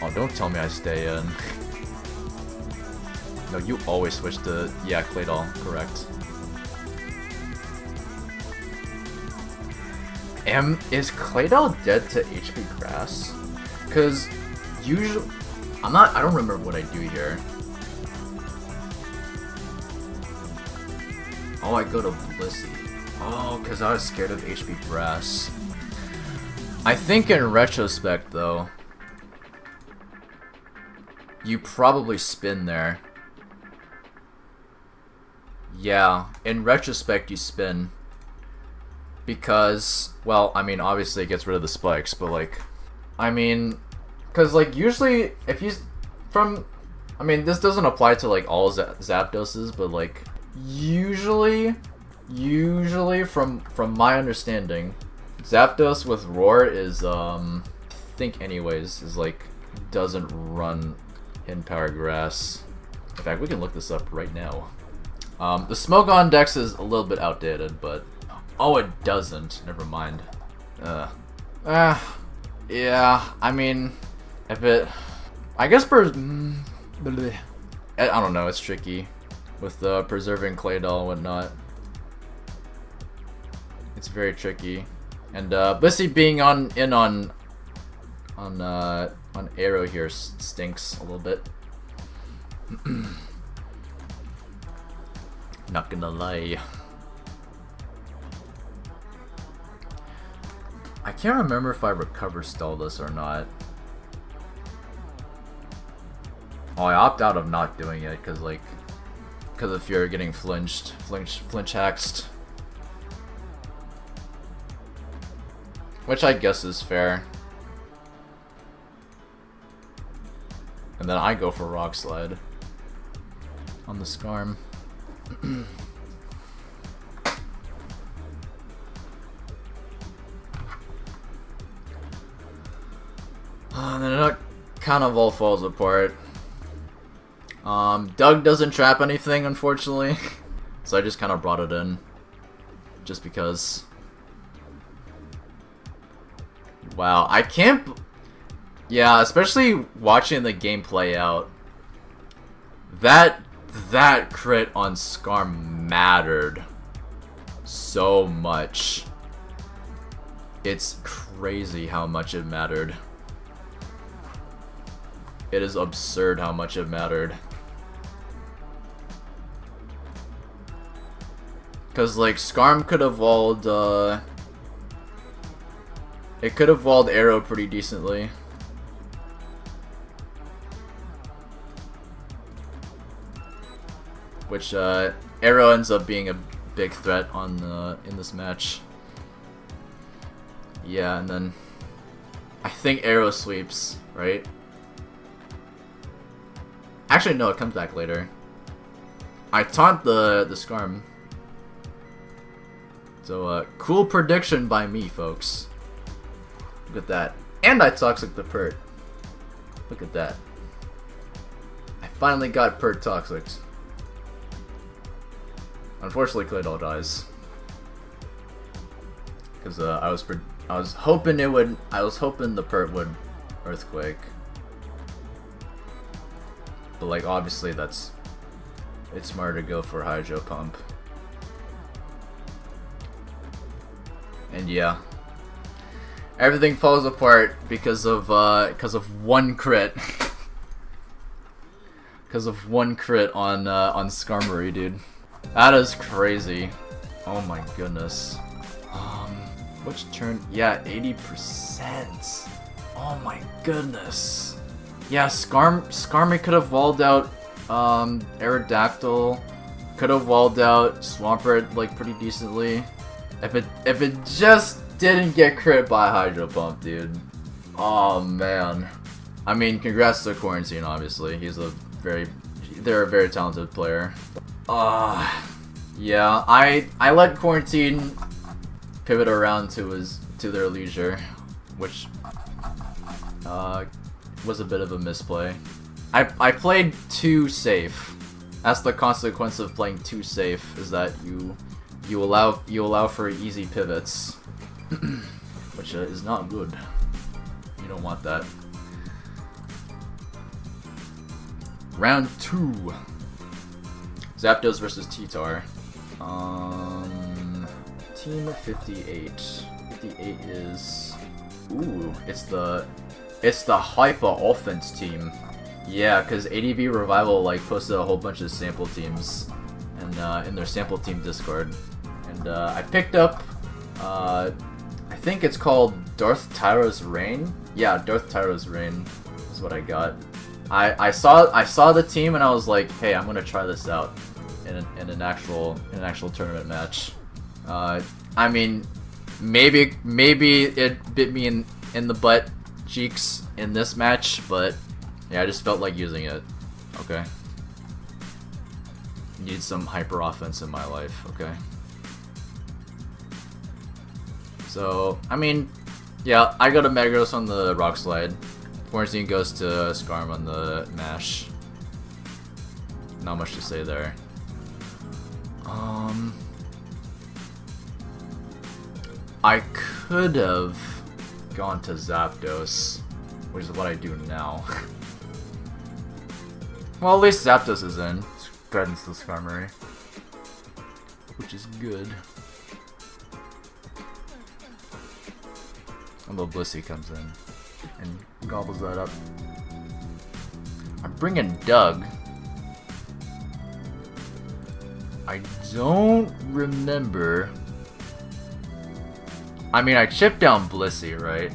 Oh, don't tell me I stay in. No, you always switch to... Yeah, Claydol, correct. Is Claydol dead to HP Grass? Cause usually... I don't remember what I do here. Oh, I go to Blissey. Oh, cause I was scared of HP Grass. I think in retrospect though, you probably spin there. Yeah, in retrospect you spin. Because, well, I mean, obviously it gets rid of the spikes, but like, I mean, because like usually if you, I mean, this doesn't apply to like all Zapdoses, but like, usually from my understanding, Zapdos with Roar is, I think anyways, is like, doesn't run Hidden Power Grass. In fact, we can look this up right now. The Smogon Dex is a little bit outdated, but... Oh, it doesn't. Never mind. Yeah, I mean... If it... I guess I don't know, it's tricky. With preserving Claydol and whatnot. It's very tricky. And Blissey being on Arrow here stinks a little bit. Not gonna lie. I can't remember if I recover stall this or not. Oh, I opt out of not doing it because of fear of getting flinch haxed. Which I guess is fair. And then I go for Rock Slide on the Skarm. And then it kind of all falls apart. Doug doesn't trap anything, unfortunately, so I just kind of brought it in, just because. Wow, I can't. Yeah, especially watching the game play out. That crit on Skarm mattered so much. It's crazy how much it mattered. It is absurd how much it mattered. Cause like Skarm could have walled it could have walled Arrow pretty decently. Which Arrow ends up being a big threat on in this match. Yeah, and then I think Arrow sweeps, right? Actually, no, it comes back later. I taunt the Skarm. So, cool prediction by me, folks. Look at that. And I Toxic the Pert. Look at that. I finally got Pert Toxic. Unfortunately, Claydol dies. Because I was hoping it would. I was hoping the Pert would Earthquake. But like, obviously, it's smarter to go for Hydro Pump. And yeah, everything falls apart because of one crit. Because of one crit on Skarmory, dude. That is crazy. Oh my goodness. Which turn? Yeah, 80%. Oh my goodness. Yeah, Skarmory could have walled out Aerodactyl. Could have walled out Swampert like pretty decently. If it just didn't get crit by Hydro Pump, dude. Oh man. I mean, congrats to Quarantine, obviously. They're a very talented player. Yeah, I let Quarantine pivot around to their leisure, which was a bit of a misplay. I played too safe. That's the consequence of playing too safe, is that you allow for easy pivots, which is not good. You don't want that. Round 2. Zapdos versus T-Tar. Team 58. 58 is... Ooh, it's the Hyper Offense team. Yeah, because ADV Revival like posted a whole bunch of sample teams in their sample team Discord. And I picked up, I think it's called Darth Tyra's Reign. Yeah, Darth Tyra's Reign is what I got. I saw the team and I was like, hey, I'm gonna try this out in an actual tournament match. I mean, maybe it bit me in the butt cheeks in this match, but yeah, I just felt like using it. Okay. Need some hyper offense in my life. Okay. So, I mean, yeah, I go to Megros on the Rock Slide. Quarantine goes to Skarm on the Mash. Not much to say there. I could have gone to Zapdos, which is what I do now. Well, at least Zapdos is in. Threatens the Skarmory, which is good. And little Blissey comes in and gobbles that up. I'm bringing Doug. I don't remember. I mean, I chipped down Blissey, right?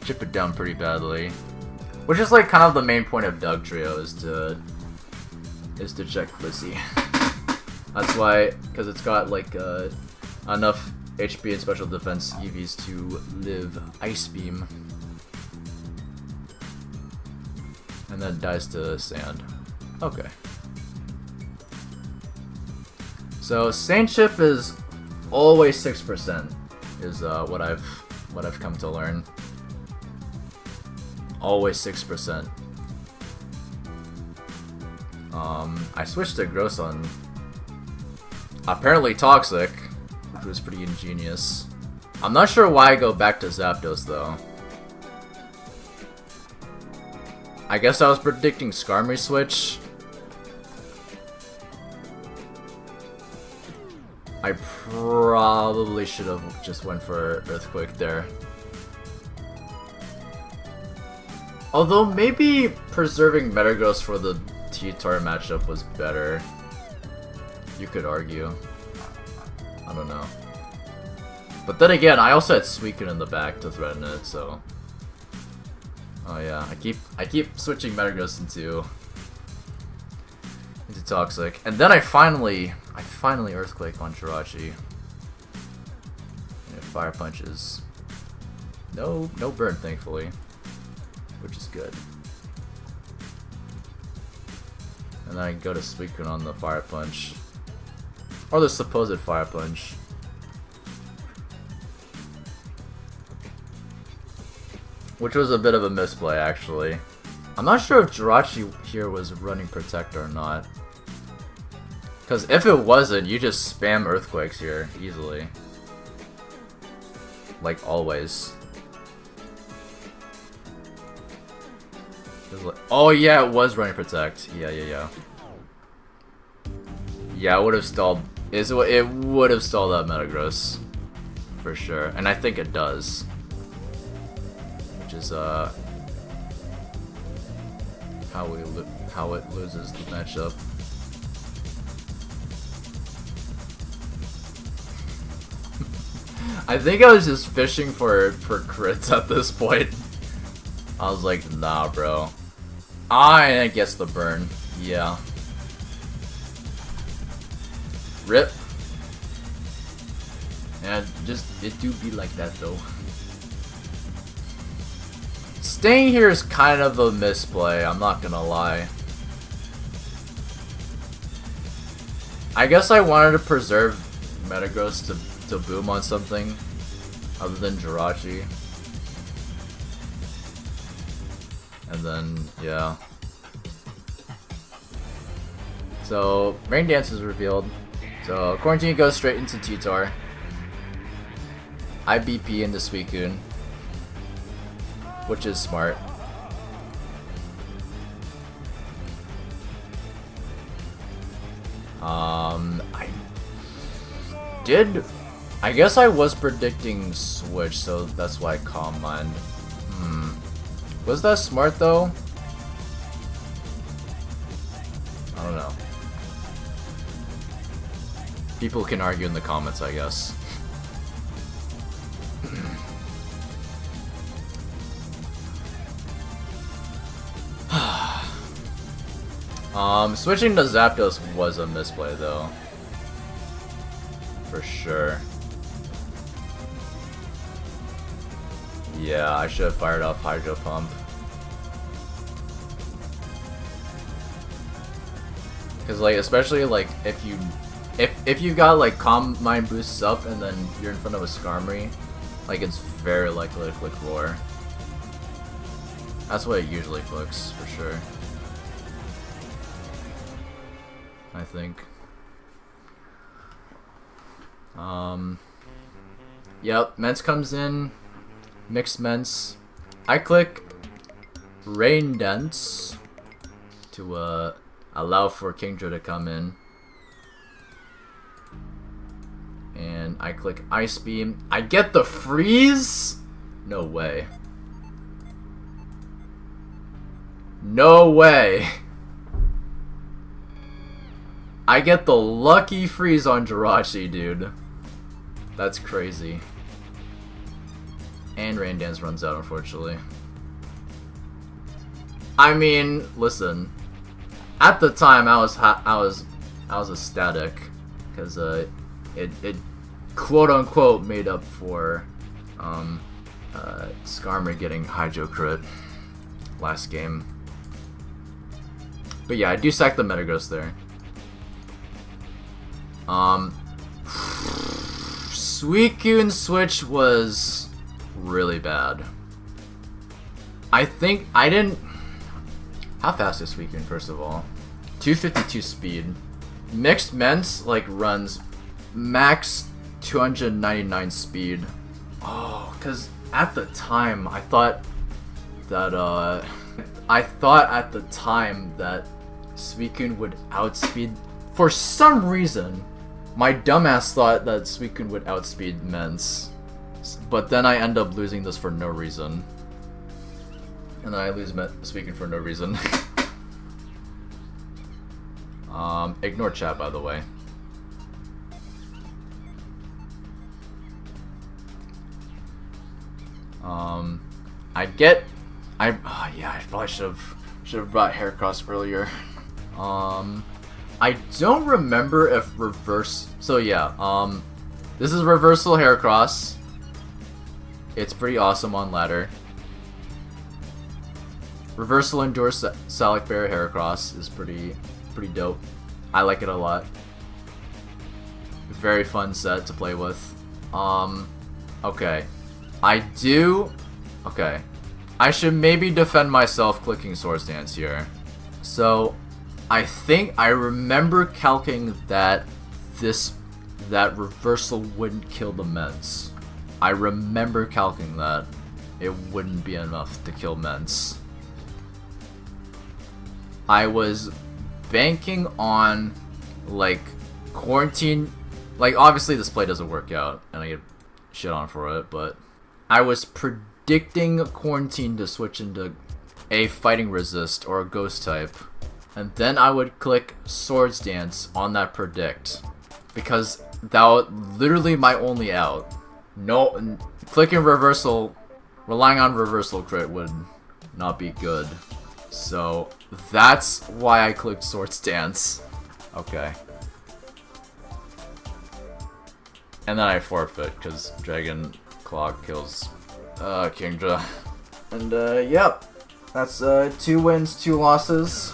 Chip it down pretty badly. Which is like kind of the main point of Doug Trio is to check Blissey. That's why, because it's got like enough HP and special defense EVs to live Ice Beam. And then dies to Sand. Okay. So Sand Chip is always 6%, is what I've what I've come to learn. Always 6%. I switched to Gross on apparently Toxic, which was pretty ingenious. I'm not sure why I go back to Zapdos though. I guess I was predicting Skarmory switch. I probably should have just went for Earthquake there. Although maybe preserving Metagross for the T-Tar matchup was better. You could argue. I don't know. But then again, I also had Suicune in the back to threaten it, so... Oh yeah, I keep switching Metagross into Toxic. And then I finally Earthquake on Jirachi. And it Fire Punches. No burn, thankfully. Which is good. And then I go to Suicune on the Fire Punch. Or the supposed Fire Punch. Which was a bit of a misplay, actually. I'm not sure if Jirachi here was running Protect or not. Because if it wasn't, you just spam Earthquakes here, easily. Like, always. Oh yeah, it was running Protect. Yeah. Yeah, it would have stalled. It would have stalled that Metagross. For sure. And I think it does. Which is how it loses the matchup. I think I was just fishing for crits at this point. I was like, nah, bro. I guess the burn. Yeah. Rip. And it do be like that though. Staying here is kind of a misplay, I'm not gonna lie. I guess I wanted to preserve Metagross to boom on something other than Jirachi. And then, yeah. So, Rain Dance is revealed. So, Quarantine goes straight into T-Tar. I BP into Suicune. Which is smart. I guess I was predicting Switch, so that's why I Calm Mind. Was that smart though? I don't know. People can argue in the comments, I guess. Switching to Zapdos was a misplay though. For sure. Yeah, I should have fired off Hydro Pump. Cause like, especially like if you got like Calm Mind boosts up and then you're in front of a Skarmory, like it's very likely to click Roar. That's what it usually clicks, for sure. I think. Yep, Mence comes in. Mixed Mence. I click Rain Dance to allow for Kingdra to come in. And I click Ice Beam. I get the freeze? No way. No way. I get the lucky freeze on Jirachi, dude. That's crazy. And Rain Dance runs out, unfortunately. I mean, listen. At the time, I was ecstatic because it quote unquote made up for Skarmory getting Hydro Crit last game. But yeah, I do sack the Metagross there. Suicune switch was really bad. I think I didn't... How fast is Suicune, first of all? 252 speed. Mixed Men's, like, runs max 299 speed. Oh, because at the time, I thought that, Suicune would outspeed... For some reason, my dumbass thought that Suicune would outspeed Men's. But then I end up losing this for no reason. And then I lose Suicune for no reason. Ignore chat, by the way. Yeah, I probably should have brought Heracross earlier. I don't remember if reverse. So yeah, this is reversal Heracross. It's pretty awesome on ladder. Reversal Endure Salic Bear Heracross is pretty dope. I like it a lot. Very fun set to play with. Okay. Okay. I should maybe defend myself clicking Swords Dance here. So, I think I remember calcing that that reversal wouldn't kill the Ments. I remember calcing that it wouldn't be enough to kill Ments. I was banking on, like, quarantine. Like, obviously this play doesn't work out, and I get shit on for it, but I was predicting quarantine to switch into a fighting resist or a ghost type, and then I would click Swords Dance on that predict, because that was literally my only out. No, clicking reversal, relying on reversal crit would not be good. So that's why I clicked Swords Dance. Okay. And then I forfeit because Dragon Claw kills Kingdra. And yep. That's 2 wins, 2 losses.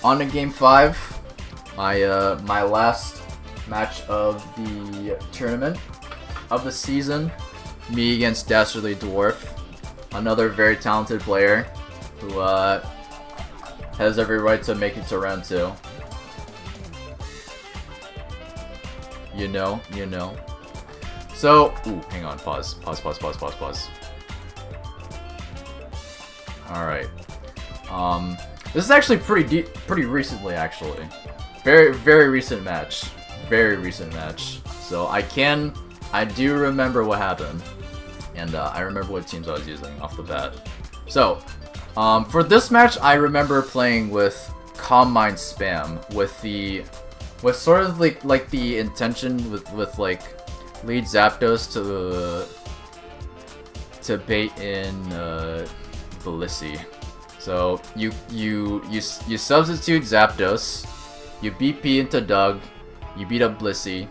On to game 5. My last match of the tournament of the season. Me against Dastardlydwarf. Another very talented player who has every right to make it to round 2. You know. So, ooh, hang on, pause. Alright. This is actually pretty recently, actually. Very recent match. Very recent match. So I do remember what happened. And I remember what teams I was using off the bat. So, for this match, I remember playing with Calm Mind Spam with sort of like the intention with like lead Zapdos to bait in Blissey. So you substitute Zapdos, you BP into Doug, you beat up Blissey.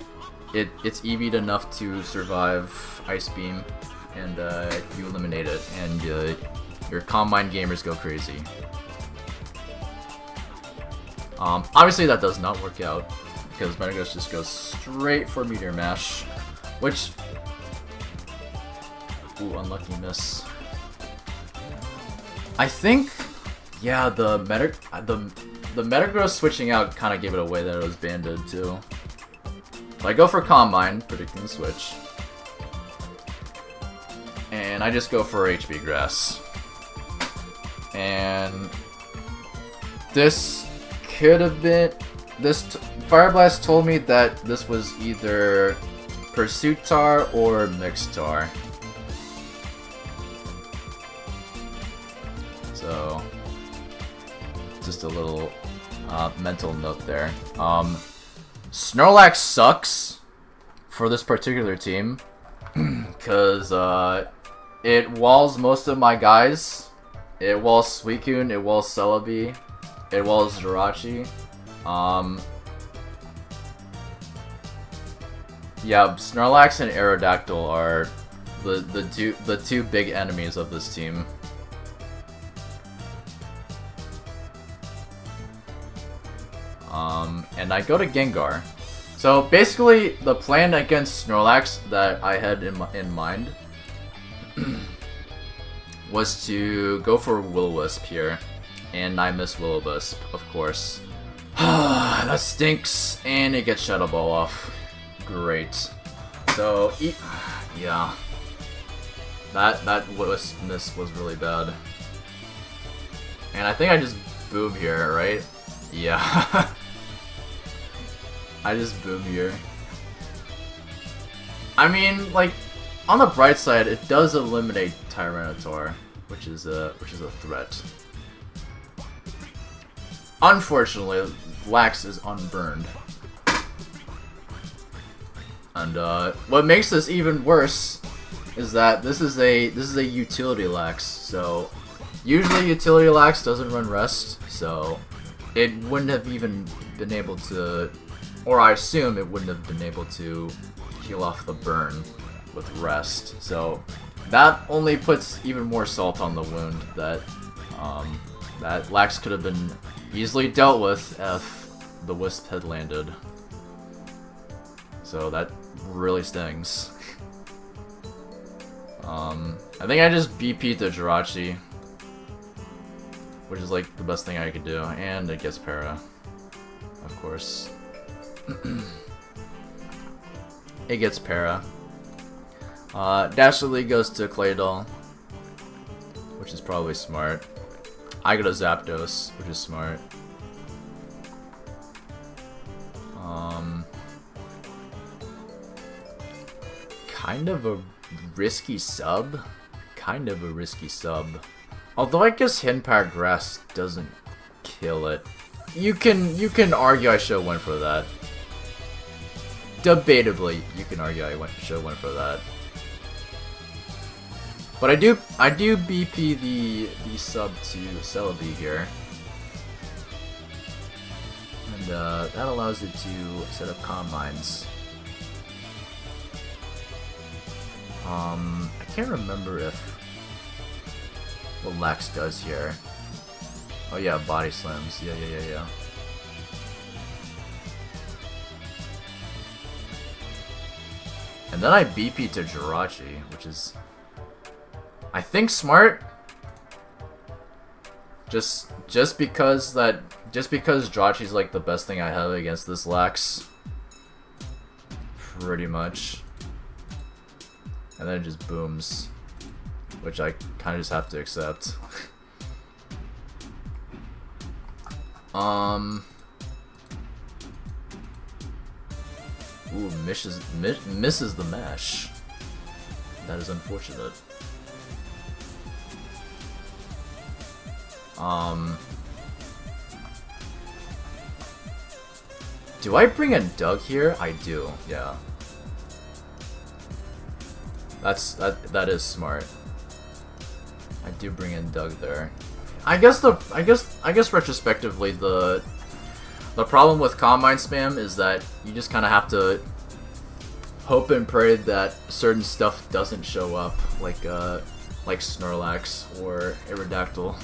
It's EV'd enough to survive Ice Beam, and you eliminate it, and your Calm Mind gamers go crazy. Obviously that does not work out, because Metagross just goes straight for Meteor Mash, which... Ooh, unlucky miss. I think, yeah, the Metagross switching out kind of gave it away that it was banded too. So I go for Calm Mind, predicting the switch. And I just go for HB Grass. And this could have been... Fire Blast told me that this was either Pursuit Tar or Mixed Tar. So, just a little mental note there. Snorlax sucks for this particular team because it walls most of my guys. It walls Suicune, it walls Celebi, it walls Jirachi. Yeah, Snorlax and Aerodactyl are the two big enemies of this team. And I go to Gengar. So basically, the plan against Snorlax that I had in mind was to go for Will-O-Wisp here, and I miss Will-O-Wisp, of course. That stinks, and it gets Shadow Ball off. Great. So, yeah. That Wisp miss was really bad. And I think I just boom here, right? Yeah. I just boom here. I mean, like, on the bright side, it does eliminate Tyranitar, which is a threat. Unfortunately, Lax is unburned. And what makes this even worse is that this is a utility Lax, so usually utility Lax doesn't run rest, so it wouldn't have even been able to, or I assume it wouldn't have been able to heal off the burn with rest. So that only puts even more salt on the wound that that Lax could have been easily dealt with if the Wisp had landed. So that really stings. I think I just BP'd the Jirachi, which is like the best thing I could do, and it gets Para, of course. It gets Para. Dastardly goes to Claydol, which is probably smart. I go to Zapdos, which is smart. Kind of a risky sub. Kind of a risky sub. Although I guess Hinpower Grass doesn't kill it. You can argue I should have went for that. Debatably, you can argue I should have went for that. But I do BP the sub to Celebi here. And that allows it to set up Calm Minds. I can't remember if what Lax does here. Oh yeah, Body Slams. Yeah. And then I BP to Jirachi, which is, I think, smart. Just because Jirachi's like the best thing I have against this Lax. Pretty much. And then it just booms, which I kind of just have to accept. Ooh, misses the mash. That is unfortunate. Do I bring in Doug here? I do, yeah. That is smart. I do bring in Doug there. I guess retrospectively the problem with Calm Mind spam is that you just kind of have to hope and pray that certain stuff doesn't show up, like Snorlax or Aerodactyl.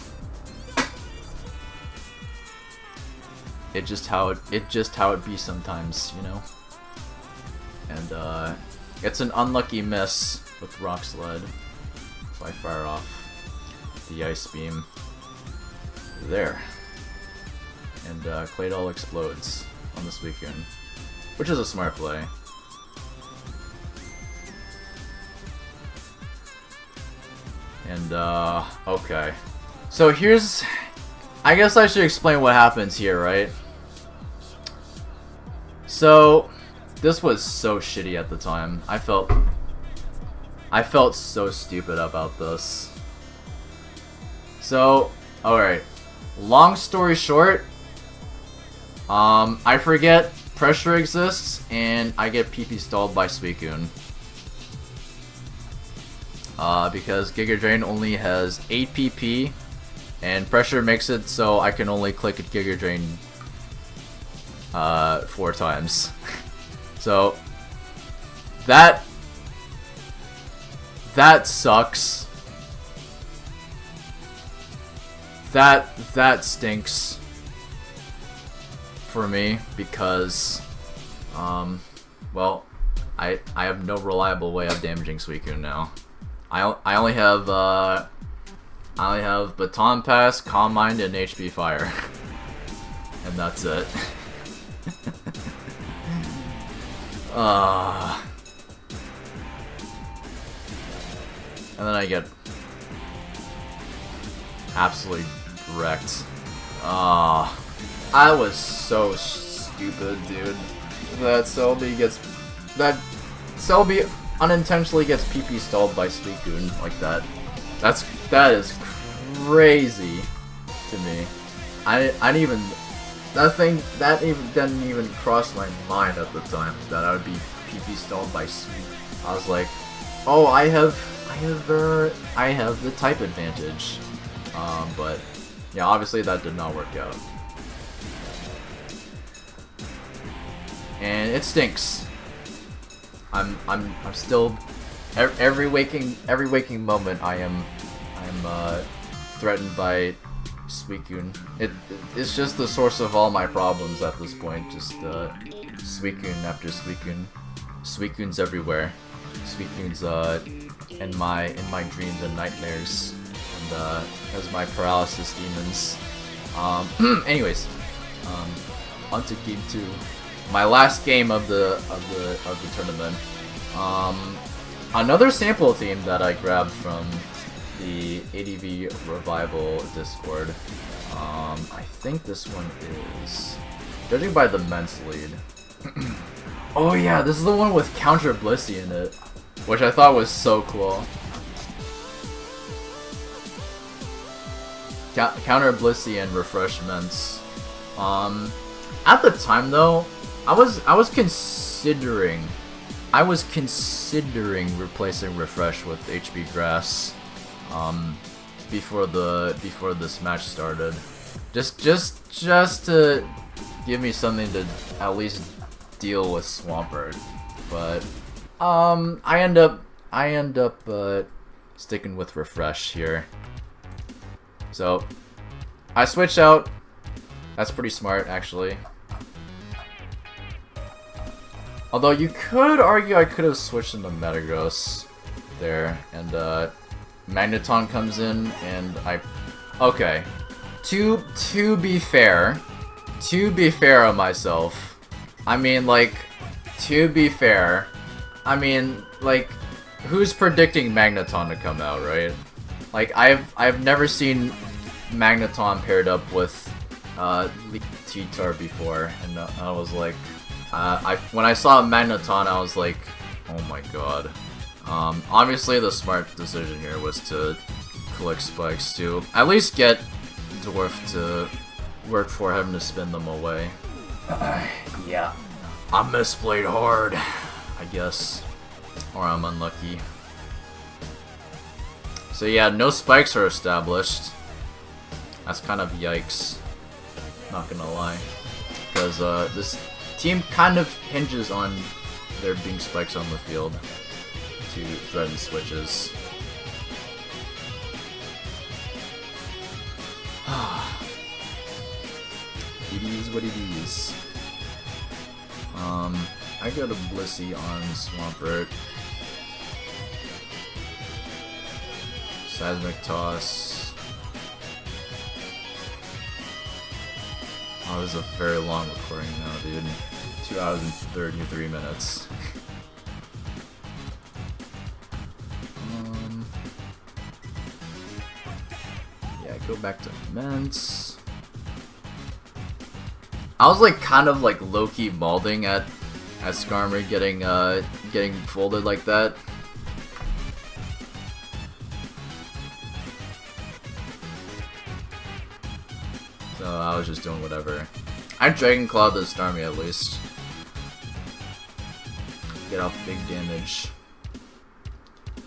It just how it be sometimes, you know. And it's an unlucky miss with Rock Sled. So I fire off the Ice Beam there. And Claydol explodes on this weekend, which is a smart play. And okay. So here's, I guess I should explain what happens here, right? So this was so shitty at the time. I felt so stupid about this. So, alright. Long story short, I forget pressure exists, and I get PP stalled by Suicune. Because Giga Drain only has 8 PP, and pressure makes it so I can only click at Giga Drain 4 times. So that sucks. That stinks for me because well, I have no reliable way of damaging Suicune now. I only have I have Baton Pass, Calm Mind, and HP Fire. And that's it. And then I get absolutely wrecked. I was so stupid, dude. That Selby unintentionally gets PP stalled by Suicune like that. That is crazy to me. I didn't even didn't even cross my mind at the time that I would be PP stalled by Suicune. I was like, oh, I have the type advantage. But yeah, obviously that did not work out. And it stinks. I'm still every waking moment I am threatened by Suicune. It's just the source of all my problems at this point. Just Suicune after Suicune. Suicune's everywhere. Suicune's in my dreams and nightmares, and as my paralysis demons. Anyways, on to game 2. My last game of the tournament. Another sample team that I grabbed from the ADV Revival Discord. I think this one is, judging by the men's lead. Oh yeah, this is the one with Counter Blissey in it, which I thought was so cool. Counter Blissey and Refreshments. At the time though, I was considering replacing Refresh with HB Grass before this match started, just to give me something to at least deal with Swampert. But I end up sticking with Refresh here. So I switch out. That's pretty smart, actually. Although you could argue I could have switched into Metagross there, and Magneton comes in, and okay. To be fair on myself, I mean, like, who's predicting Magneton to come out, right? Like, I've never seen Magneton paired up with T-Tar before, and I was like, when I saw Magneton, I was like, oh my god. Obviously the smart decision here was to collect spikes to at least get Dwarf to work for having to spin them away. Yeah. I misplayed hard, I guess. Or I'm unlucky. So yeah, no spikes are established. That's kind of yikes. Not gonna lie. Because this team kind of hinges on there being spikes on the field to threaten switches. It is what it is. I got a Blissey on Swampert. Seismic Toss. Oh, this is a very long recording now, dude. 2 hours and 33 minutes. Yeah, go back to Immense. I was like kind of like low-key balding at Skarmory getting folded like that. So I was just doing whatever. I Dragon Clawed the Starmie at least. Get off big damage.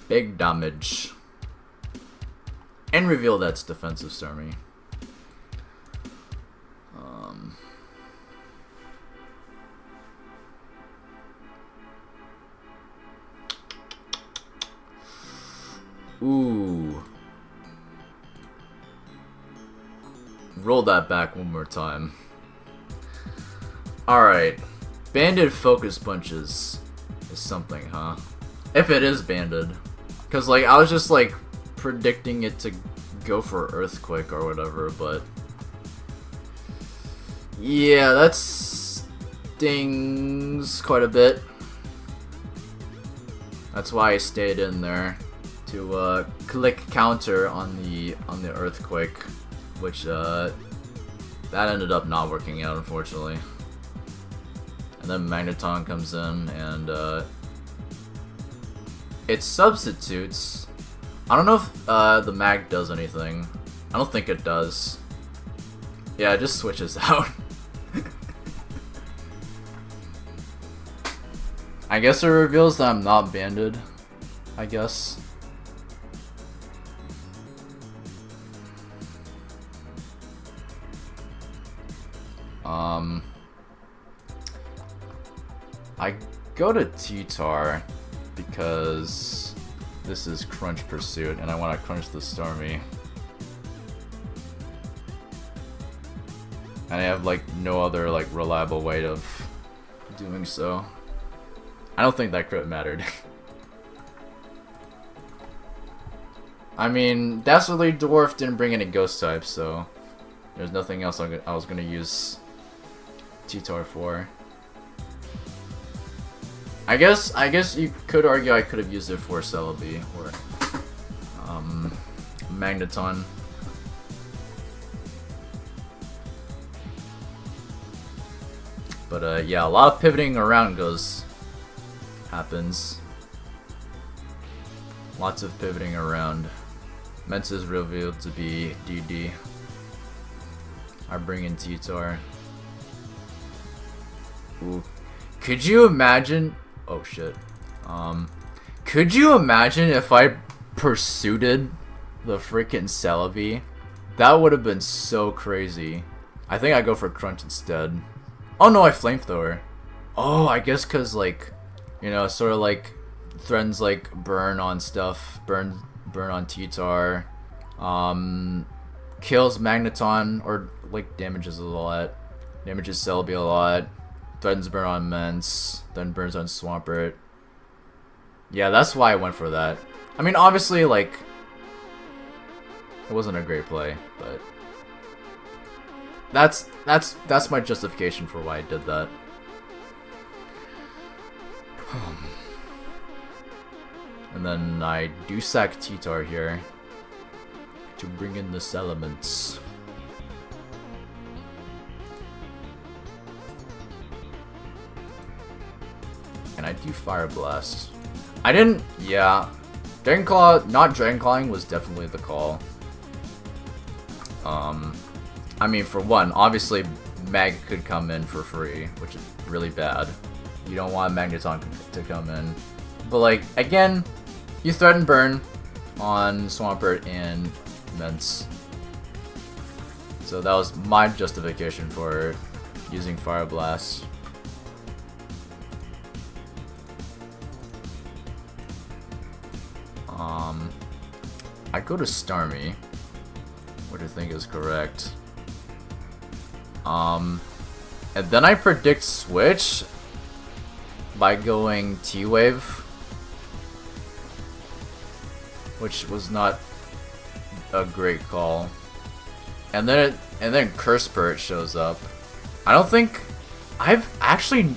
Big damage. And reveal that's defensive Starmie. Ooh. Roll that back one more time. Alright. Banded Focus Punches is something, huh? If it is banded. Because, like, I was just, like, predicting it to go for Earthquake or whatever, but yeah, that stings quite a bit. That's why I stayed in there to click counter on the Earthquake, which that ended up not working out, unfortunately. And then Magneton comes in and it substitutes. I don't know if the mag does anything. I don't think it does. Yeah, it just switches out. I guess it reveals that I'm not banded. I guess. I go to T-Tar because this is Crunch Pursuit and I want to crunch the Stormy. And I have like no other like reliable way of doing so. I don't think that crit mattered. I mean, Dastardlydwarf didn't bring any ghost types, so there's nothing else I was gonna use T-Tar for. I guess you could argue I could have used it for Celebi or Magneton. But yeah, a lot of pivoting around happens. Lots of pivoting around. Mence is revealed to be DD. I bring in T-Tar. Ooh. Could you imagine? Oh shit. Could you imagine if I pursued the freaking Celebi? That would have been so crazy. I think I go for Crunch instead. Oh no, I Flamethrower. Oh, I guess cause like, you know, sort of like threatens like burn on stuff, burn on T-Tar, kills Magneton or like damages a lot, damages Celebi a lot. Threatens burn on Mence, then burns on Swampert. Yeah, that's why I went for that. I mean, obviously, like, it wasn't a great play, but that's my justification for why I did that. And then I do sack T-Tar here to bring in the elements. And I do Fire Blast. I didn't, yeah. Dragon Claw, not Dragon Clawing was definitely the call. I mean, for one, obviously Mag could come in for free, which is really bad. You don't want Magneton to come in. But like, again, you threaten burn on Swampert and Mence. So that was my justification for using Fire Blast. I go to Starmie, which I think is correct. And then I predict Switch by going T-Wave, which was not a great call. And then Curse Spirit shows up. I don't think I've actually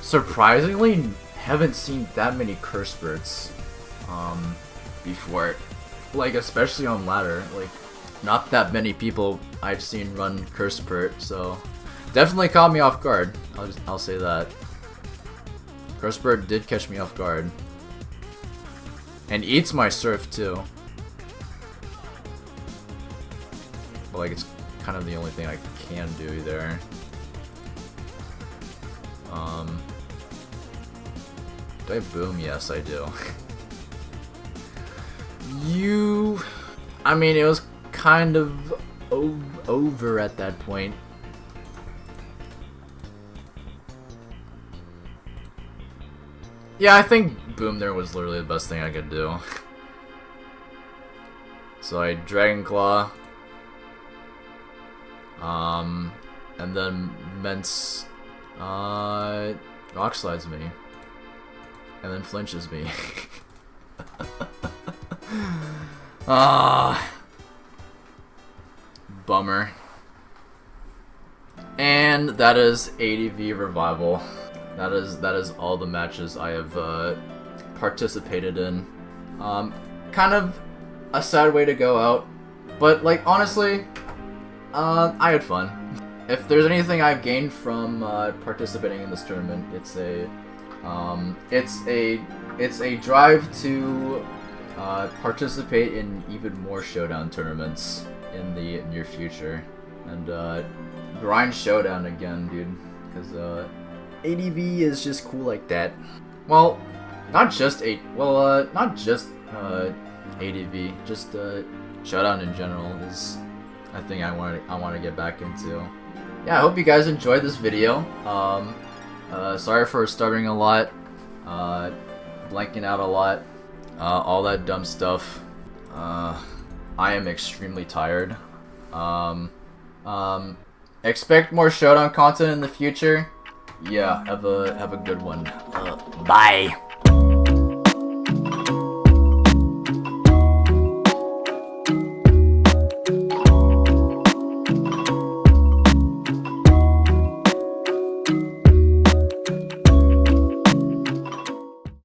surprisingly haven't seen that many Curse Spirits before, like especially on ladder. Like not that many people I've seen run Curse Spirit, so definitely caught me off guard. I'll say that. Curse Spirit did catch me off guard, and eats my Surf too. But like it's kind of the only thing I can do there. Do I boom? Yes, I do. I mean, it was kind of over at that point. Yeah, I think boom there was literally the best thing I could do. So I Dragon Claw. And then Mence Rock Slides me. And then flinches me. Bummer. And that is ADV Revival. That is all the matches I have participated in. Kind of a sad way to go out, but like honestly, I had fun. If there's anything I've gained from participating in this tournament, it's a drive to participate in even more showdown tournaments in the near future, and grind showdown again, dude, because ADV is just cool like that. Well, not just ADV, just showdown in general is a thing I want to get back into. Yeah, I hope you guys enjoyed this video. Sorry for stuttering a lot, blanking out a lot, all that dumb stuff. I am extremely tired. Expect more showdown content in the future. Yeah, have a good one. Bye.